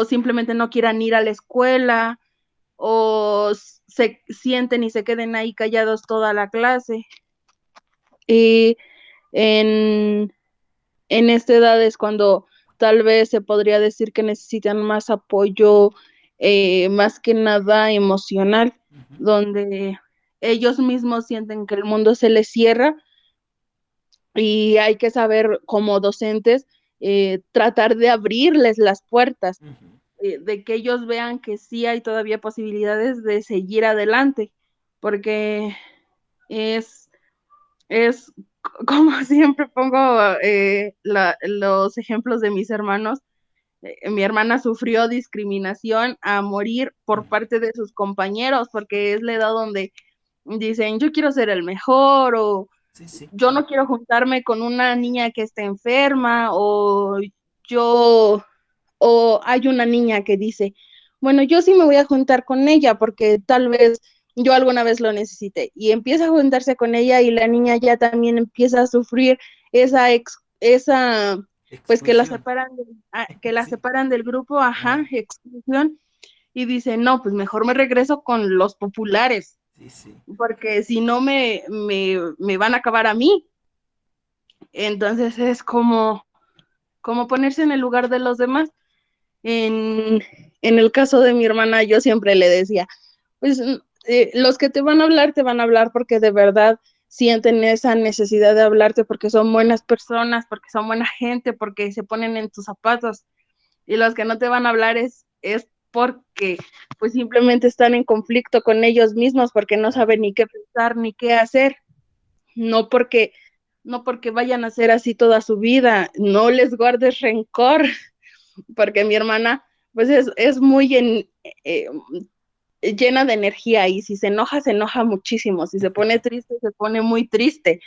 simplemente no quieran ir a la escuela, o se sienten y se queden ahí callados toda la clase. Y en, en esta edad es cuando tal vez se podría decir que necesitan más apoyo, más que nada emocional, donde ellos mismos sienten que el mundo se les cierra, y hay que saber como docentes tratar de abrirles las puertas, de que ellos vean que sí hay todavía posibilidades de seguir adelante, porque es, es como siempre pongo los ejemplos de mis hermanos. Mi hermana sufrió discriminación a morir por parte de sus compañeros, porque es la edad donde dicen, yo quiero ser el mejor, o Sí. yo no quiero juntarme con una niña que está enferma, yo, o hay una niña que dice, bueno, yo sí me voy a juntar con ella porque tal vez yo alguna vez lo necesite, y empieza a juntarse con ella y la niña ya también empieza a sufrir esa pues que Exclusión. que la Sí. separan del grupo, exclusión, y dice, no, pues mejor me regreso con los populares, Sí. porque si no me van a acabar a mí. Entonces es como ponerse en el lugar de los demás. En el caso de mi hermana, yo siempre le decía, pues los que te van a hablar porque de verdad sienten esa necesidad de hablarte, porque son buenas personas, porque son buena gente, porque se ponen en tus zapatos. Y los que no te van a hablar es porque pues simplemente están en conflicto con ellos mismos, porque no saben ni qué pensar ni qué hacer, no porque vayan a ser así toda su vida. No les guardes rencor, porque mi hermana pues es muy eh, llena de energía, y si se enoja muchísimo, si se pone triste, se pone muy triste.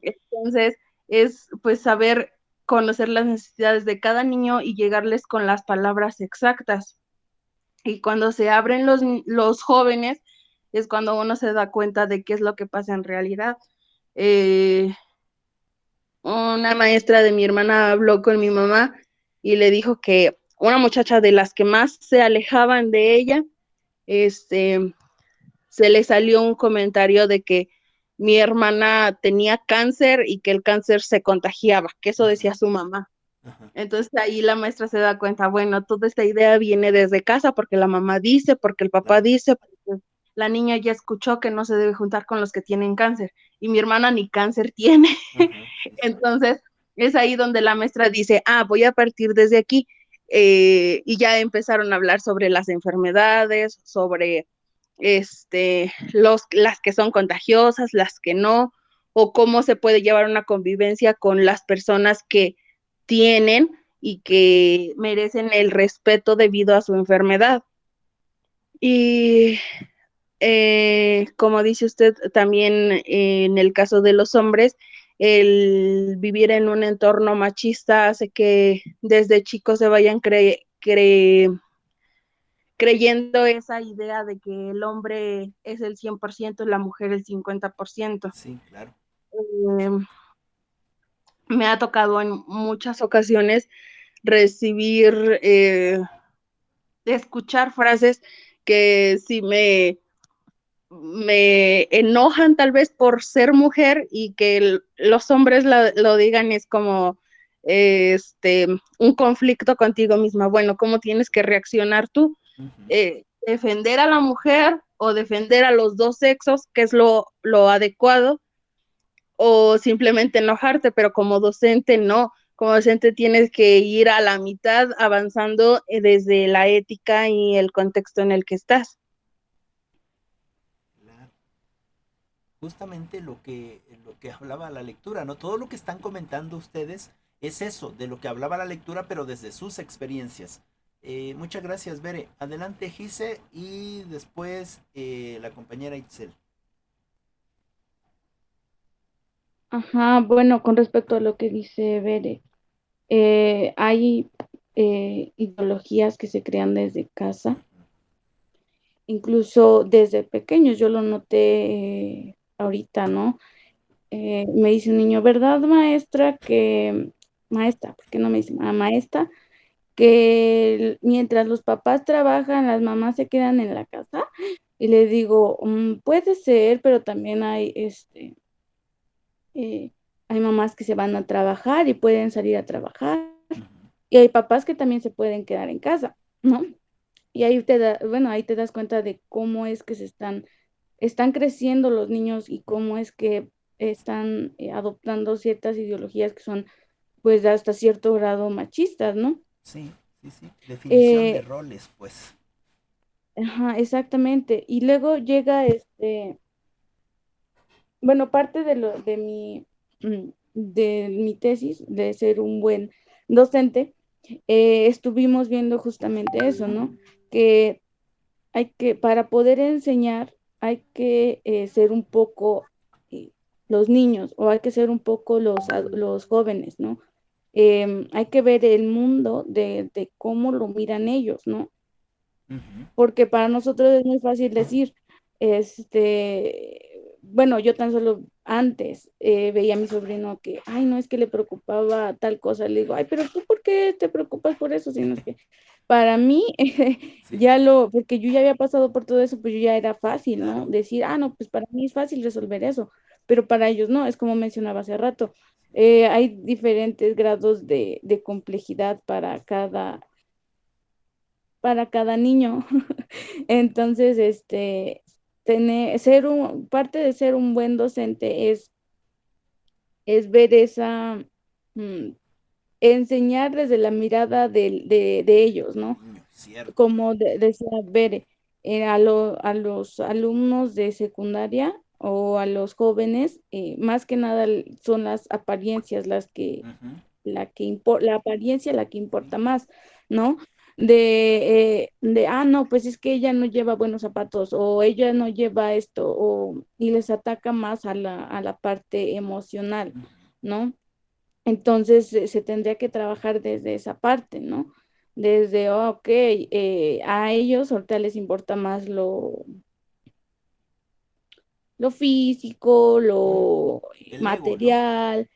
Entonces es pues saber conocer las necesidades de cada niño y llegarles con las palabras exactas. Y cuando se abren los jóvenes es cuando uno se da cuenta de qué es lo que pasa en realidad. Una maestra de mi hermana habló con mi mamá y le dijo que una muchacha de las que más se alejaban de ella, se le salió un comentario de que mi hermana tenía cáncer y que el cáncer se contagiaba, que eso decía su mamá. Entonces ahí la maestra se da cuenta, bueno, toda esta idea viene desde casa porque la mamá dice, porque el papá dice, porque la niña ya escuchó que no se debe juntar con los que tienen cáncer, y mi hermana ni cáncer tiene. Entonces es ahí donde la maestra dice, voy a partir desde aquí, y ya empezaron a hablar sobre las enfermedades, sobre las que son contagiosas, las que no, o cómo se puede llevar una convivencia con las personas que tienen y que merecen el respeto debido a su enfermedad. Y como dice usted, también en el caso de los hombres, el vivir en un entorno machista hace que desde chicos se vayan creyendo esa idea de que el hombre es el 100% y la mujer el 50%. Sí, claro. Eh, Me ha tocado en muchas ocasiones recibir, escuchar frases que sí me enojan tal vez por ser mujer y que los hombres lo digan es como un conflicto contigo misma. Bueno, ¿cómo tienes que reaccionar tú? Defender a la mujer o defender a los dos sexos, que es lo adecuado, o simplemente enojarte, pero como docente no. Como docente tienes que ir a la mitad avanzando desde la ética y el contexto en el que estás. Claro. Justamente lo que hablaba la lectura, ¿no? Todo lo que están comentando ustedes es eso, de lo que hablaba la lectura, pero desde sus experiencias. Muchas gracias, Bere. Adelante, Gise, y después la compañera Itzel. Ajá, bueno, con respecto a lo que dice Bere, hay ideologías que se crean desde casa, incluso desde pequeños, yo lo noté ahorita, ¿no? Me dice un niño, ¿verdad, maestra? Maestra, ¿por qué no me dice maestra? Que mientras los papás trabajan, las mamás se quedan en la casa. Y le digo, puede ser, pero también eh, hay mamás que se van a trabajar y pueden salir a trabajar. Y hay papás que también se pueden quedar en casa, ¿no? Y ahí bueno, ahí te das cuenta de cómo es que están creciendo los niños y cómo es que están adoptando ciertas ideologías que son, pues, hasta cierto grado machistas, ¿no? Sí, sí, sí. Definición de Eh, roles, pues. ajá, exactamente. Y luego llega bueno, parte de mi tesis, de ser un buen docente, estuvimos viendo justamente eso, ¿no? Que para poder enseñar, hay que ser un poco eh, los niños o hay que ser un poco los jóvenes, ¿no? Hay que ver el mundo de cómo lo miran ellos, ¿no? Porque para nosotros es muy fácil decir, bueno, yo tan solo antes veía a mi sobrino que, ay, no es que le preocupaba tal cosa, le digo, ay, pero tú, ¿por qué te preocupas por eso? Sino es que para mí, Sí, porque yo ya había pasado por todo eso, pues yo ya era fácil, ¿no? claro. Decir, ah, no, pues para mí es fácil resolver eso, pero para ellos no, es como mencionaba hace rato, hay diferentes grados de complejidad para cada niño. Entonces, parte de ser un buen docente es ver mm, enseñar desde la mirada de ellos, Del ¿no? niño, cierto. Como decía Bere, a los alumnos de secundaria o a los jóvenes, más que nada son las apariencias la apariencia la que Sí, importa más, ¿no? No, pues es que ella no lleva buenos zapatos o ella no lleva esto, y les ataca más a la parte emocional, ¿no? Entonces se tendría que trabajar desde esa parte, ¿no? Desde, ok, a ellos ahorita les importa más lo físico, lo el ego, ¿no? material.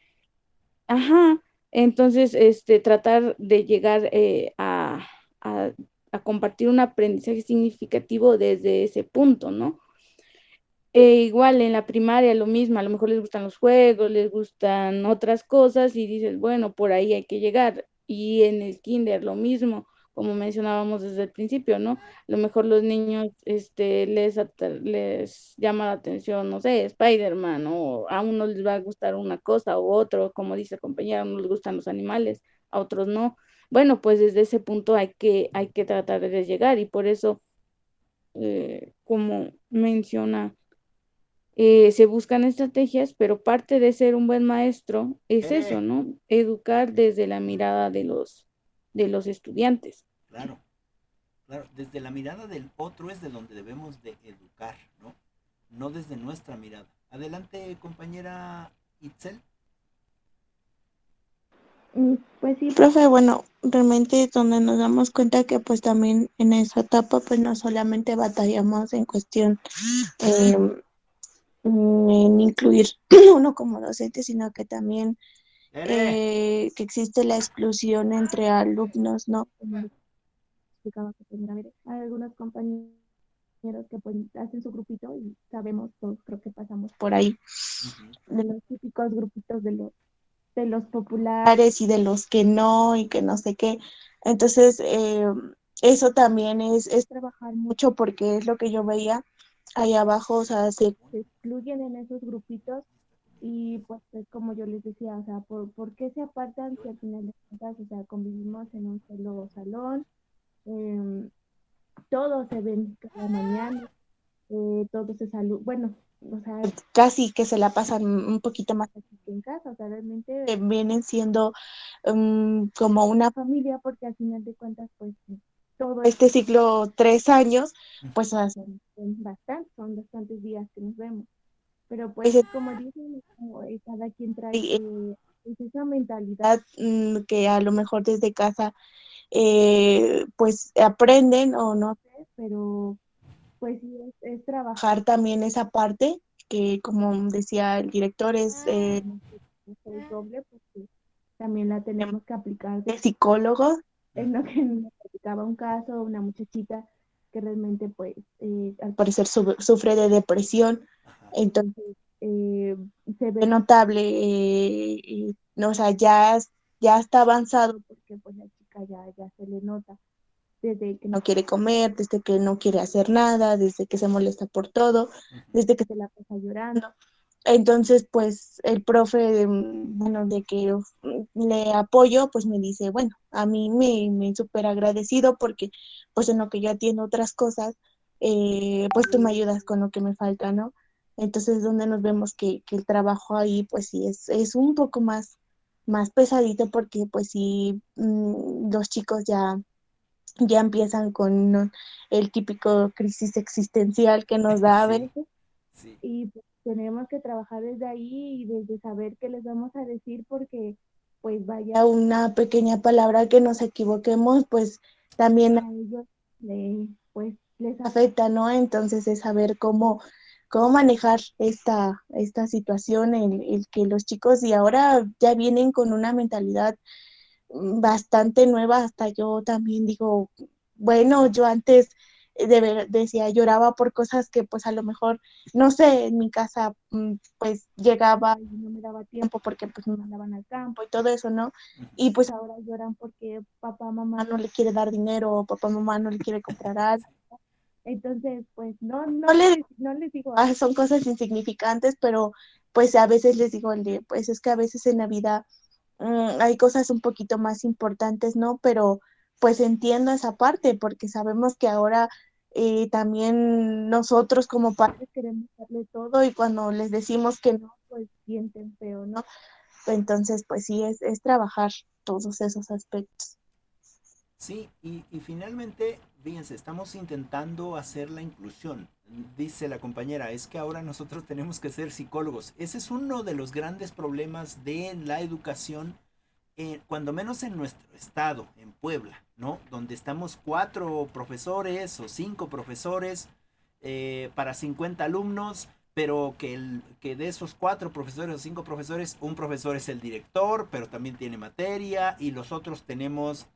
Ajá, entonces, tratar de llegar a- a compartir un aprendizaje significativo desde ese punto, ¿no? Igual en la primaria lo mismo, a lo mejor les gustan los juegos, les gustan otras cosas y dices, bueno, por ahí hay que llegar. Y en el kinder lo mismo, como mencionábamos desde el principio, ¿no? A lo mejor los niños les llama la atención, no sé, Spider-Man, o a uno les va a gustar una cosa u otro, como dice el compañero, a unos les gustan los animales, a otros no. Bueno, pues desde ese punto hay que tratar de llegar y por eso como menciona, se buscan estrategias, pero parte de ser un buen maestro es eso, ¿no? Educar desde la mirada de los estudiantes. Claro, claro, desde la mirada del otro es de donde debemos de educar, ¿no? No desde nuestra mirada. Adelante, compañera Itzel. Pues sí, profe, bueno, realmente donde nos damos cuenta que pues también en esa etapa pues no solamente batallamos en cuestión eh, en incluir uno como docente, sino que también Tere. que existe la exclusión entre alumnos, ¿no? Como les explicaba que pues, mira, mire, hay algunos compañeros que pues hacen su grupito y sabemos todos, creo que pasamos por ahí, Ujú, de los típicos grupitos de los populares y de los que no y que no sé qué. Entonces, eso también es trabajar mucho porque es lo que yo veía ahí abajo, o sea, se excluyen en esos grupitos y pues es como yo les decía, o sea, ¿por qué se apartan si al final de cuentas, o sea, convivimos en un solo salón, eh, todos se ven cada mañana, todos se saludan, bueno, o sea, casi que se la pasan un poquito más aquí que en casa, o sea, realmente vienen siendo como una familia porque al final de cuentas, pues todo este ciclo, 3 años, ujú. pues son bastantes días que nos vemos. Pero pues es como dicen, es como, cada quien trae pues, esa mentalidad que a lo mejor desde casa pues aprenden o no sé, pero pues sí es trabajar también esa parte que como decía el director es doble porque también la tenemos que aplicar de psicólogos, en lo que nos platicaba un caso, una muchachita que realmente pues al parecer sufre de depresión, Ajá. entonces se ve notable, no, o sea, ya está avanzado porque pues la chica ya se le nota desde que no quiere comer, desde que no quiere hacer nada, desde que se molesta por todo, Ujú. desde que se la pasa llorando. Entonces, pues el profe, bueno, de que le apoyo, pues me dice, bueno, a mí me súper agradecido porque pues en lo que yo atiendo otras cosas, pues tú me ayudas con lo que me falta, ¿no? Entonces, donde nos vemos que el trabajo ahí, pues sí, es un poco más pesadito porque pues sí, los chicos ya empiezan con, ¿no?, el típico crisis existencial que nos da a Sí, veces sí, y pues, tenemos que trabajar desde ahí y desde saber qué les vamos a decir porque pues vaya una pequeña palabra que nos equivoquemos, pues también claro. a ellos pues les afecta, ¿no? Entonces es saber cómo manejar esta situación, el que los chicos y ahora ya vienen con una mentalidad bastante nueva, hasta yo también digo, bueno, yo antes decía, lloraba por cosas que pues a lo mejor, no sé, en mi casa pues llegaba y no me daba tiempo porque pues me mandaban al campo y todo eso, ¿no? Ujú. Y pues ahora lloran porque papá, mamá no le quiere dar dinero o papá, mamá no le quiere comprar algo. Sí, Entonces, pues no les digo, son cosas insignificantes, pero pues a veces les digo, pues es que a veces en la vida hay cosas un poquito más importantes, ¿no? Pero pues entiendo esa parte porque sabemos que ahora también nosotros como padres queremos darle todo y cuando les decimos que no, pues sienten feo, ¿no? Entonces, pues sí, es trabajar todos esos aspectos. sí, y finalmente, fíjense, estamos intentando hacer la inclusión. Dice la compañera, es que ahora nosotros tenemos que ser psicólogos. Ese es uno de los grandes problemas de la educación, cuando menos en nuestro estado, en Puebla, ¿no? Donde estamos 4 profesores o 5 profesores para 50 alumnos, pero que de esos 4 profesores o 5 profesores, un profesor es el director, pero también tiene materia, y los otros tenemos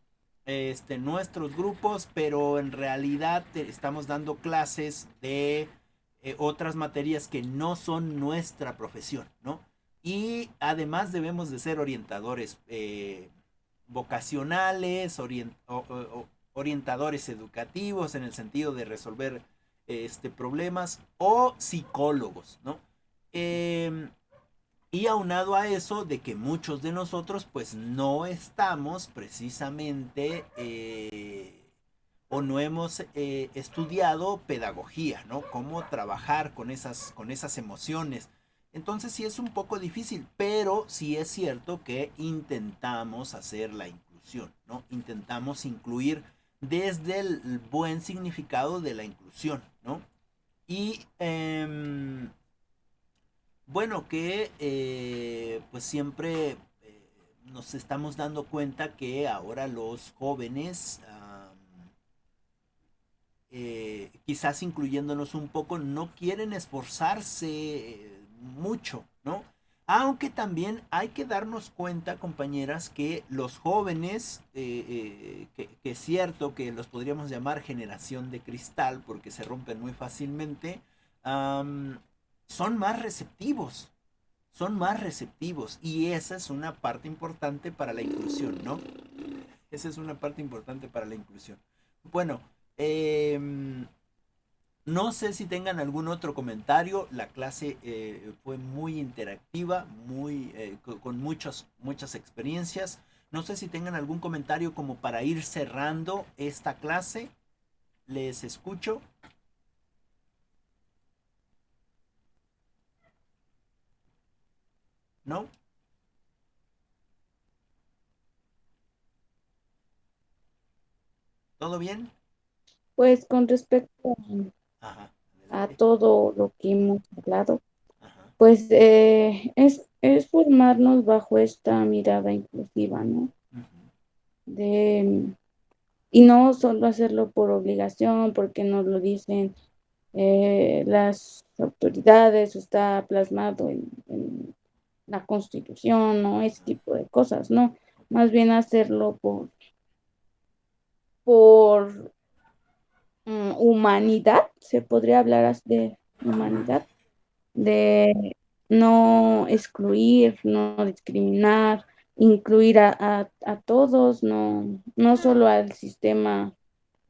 nuestros grupos, pero en realidad estamos dando clases de otras materias que no son nuestra profesión, ¿no? Y además debemos de ser orientadores vocacionales, orientadores educativos en el sentido de resolver problemas o psicólogos, ¿no? Eh, y aunado a eso de que muchos de nosotros pues no estamos precisamente o no hemos estudiado pedagogía, ¿no? Cómo trabajar con esas emociones. Entonces sí es un poco difícil, pero sí es cierto que intentamos hacer la inclusión, ¿no? Intentamos incluir desde el buen significado de la inclusión, ¿no? Y bueno, que pues siempre nos estamos dando cuenta que ahora los jóvenes, quizás incluyéndonos un poco, no quieren esforzarse mucho, ¿no? Aunque también hay que darnos cuenta, compañeras, que los jóvenes, que es cierto que los podríamos llamar generación de cristal, porque se rompen muy fácilmente, son más receptivos, son más receptivos, y esa es una parte importante para la inclusión, ¿no? Esa es una parte importante para la inclusión. Bueno, no sé si tengan algún otro comentario. La clase fue muy interactiva, con muchas experiencias. No sé si tengan algún comentario como para ir cerrando esta clase. Les escucho. ¿No? ¿Todo bien? Pues con respecto Ajá, a adelante. todo lo que hemos hablado, Ajá, pues es formarnos bajo esta mirada inclusiva, ¿no? ujú, De, y no solo hacerlo por obligación, porque nos lo dicen las autoridades, está plasmado en la Constitución, ¿no? Ese ajá, tipo de cosas, ¿no? ok, Más bien hacerlo por humanidad, se podría hablar de humanidad, de no excluir, no discriminar, incluir a todos, no solo al sistema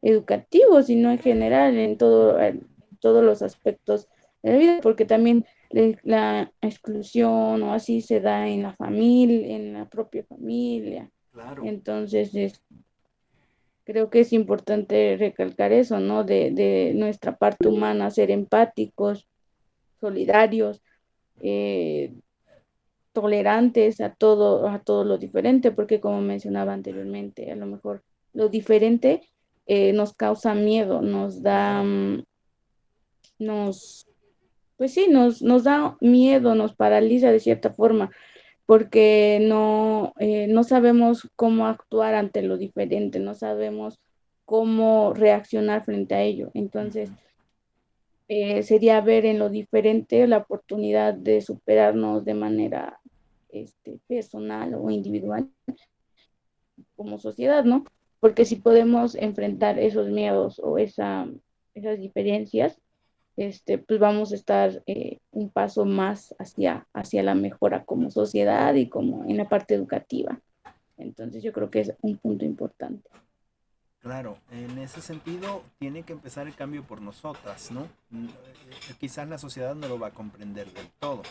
educativo, sino en general en todos los aspectos de la vida, porque también la exclusión o así se da en la familia, en la propia familia. claro, Entonces, creo que es importante recalcar eso, ¿no? De nuestra parte humana, ser empáticos, solidarios, eh, tolerantes a todo lo diferente, porque como mencionaba anteriormente, a lo mejor lo diferente nos causa miedo, nos da, claro, nos, pues sí, nos da miedo, nos paraliza de cierta forma, porque no sabemos cómo actuar ante lo diferente, no sabemos cómo reaccionar frente a ello. Entonces, ujú, sería ver en lo diferente la oportunidad de superarnos de manera personal o individual como sociedad, ¿no? Porque si podemos enfrentar esos miedos o esas diferencias, pues vamos a estar un paso más hacia la mejora como sociedad y como en la parte educativa. Entonces yo creo que es un punto importante. claro. En ese sentido, tiene que empezar el cambio por nosotras, ¿no? Quizás la sociedad no lo va a comprender del todo.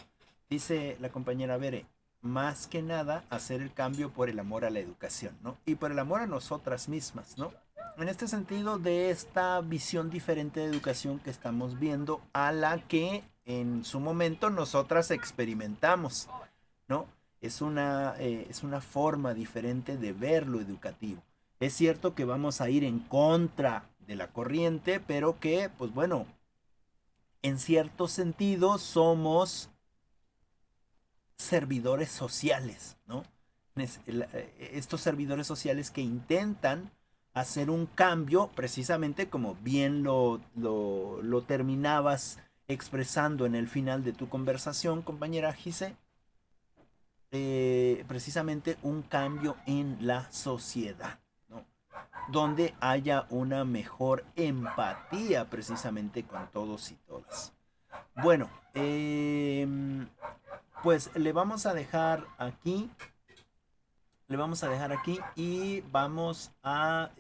Dice la compañera Bere, más que nada hacer el cambio por el amor a la educación, ¿no? Y por el amor a nosotras mismas, ¿no? En este sentido, de esta visión diferente de educación que estamos viendo, a la que en su momento nosotras experimentamos, ¿no? Es una forma diferente de ver lo educativo. Es cierto que vamos a ir en contra de la corriente, pero que, pues bueno, en cierto sentido somos servidores sociales, ¿no? Estos servidores sociales que intentan hacer un cambio, precisamente como bien lo terminabas expresando en el final de tu conversación, compañera Gise, precisamente un cambio en la sociedad, ¿no? Donde haya una mejor empatía precisamente con todos y todas. Bueno, pues le vamos a dejar aquí y vamos a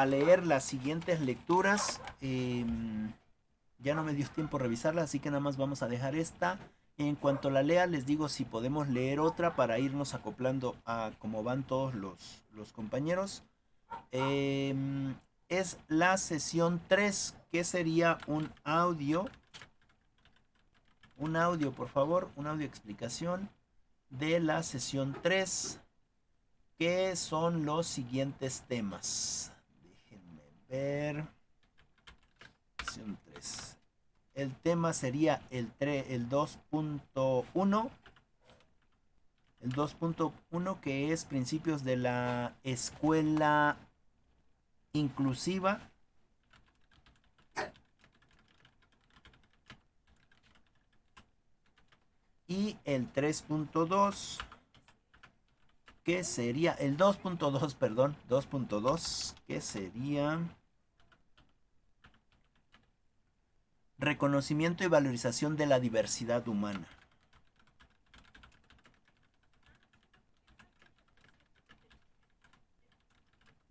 leer las siguientes lecturas. Ya no me dio tiempo revisarlas, así que nada más vamos a dejar esta. En cuanto la lea, les digo si podemos leer otra para irnos acoplando a cómo van todos los compañeros. Es la sesión 3, que sería un audio, por favor, un audio explicación de la sesión 3, que son los siguientes temas. Déjenme ver. Sesión 3. El tema sería el 2.1. El 2.1, que es principios de la escuela inclusiva. Y el 3.2, que sería el 2.2, perdón, 2.2, que sería reconocimiento y valorización de la diversidad humana.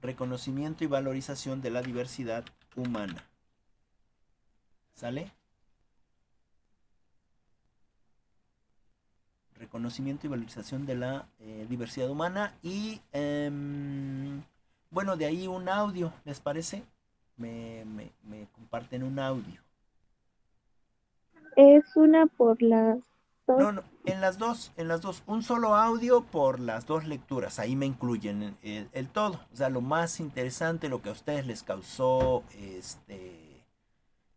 Reconocimiento y valorización de la diversidad humana. ¿Sale? Reconocimiento y valorización de la diversidad humana. Y bueno, de ahí un audio, ¿les parece? Me comparten un audio. Es una por las dos. No, en las dos, un solo audio por las dos lecturas, ahí me incluyen el todo, o sea, lo más interesante, lo que a ustedes les causó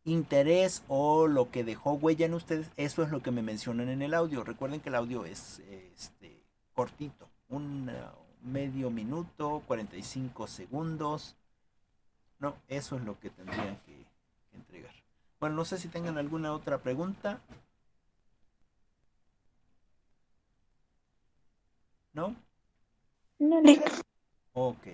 interés o lo que dejó huella en ustedes, eso es lo que me mencionan en el audio. Recuerden que el audio es cortito, un medio minuto, 45 segundos, no, eso es lo que tendrían que entregar. Bueno, no sé si tengan alguna otra pregunta. ¿No? No, Lick. Ok.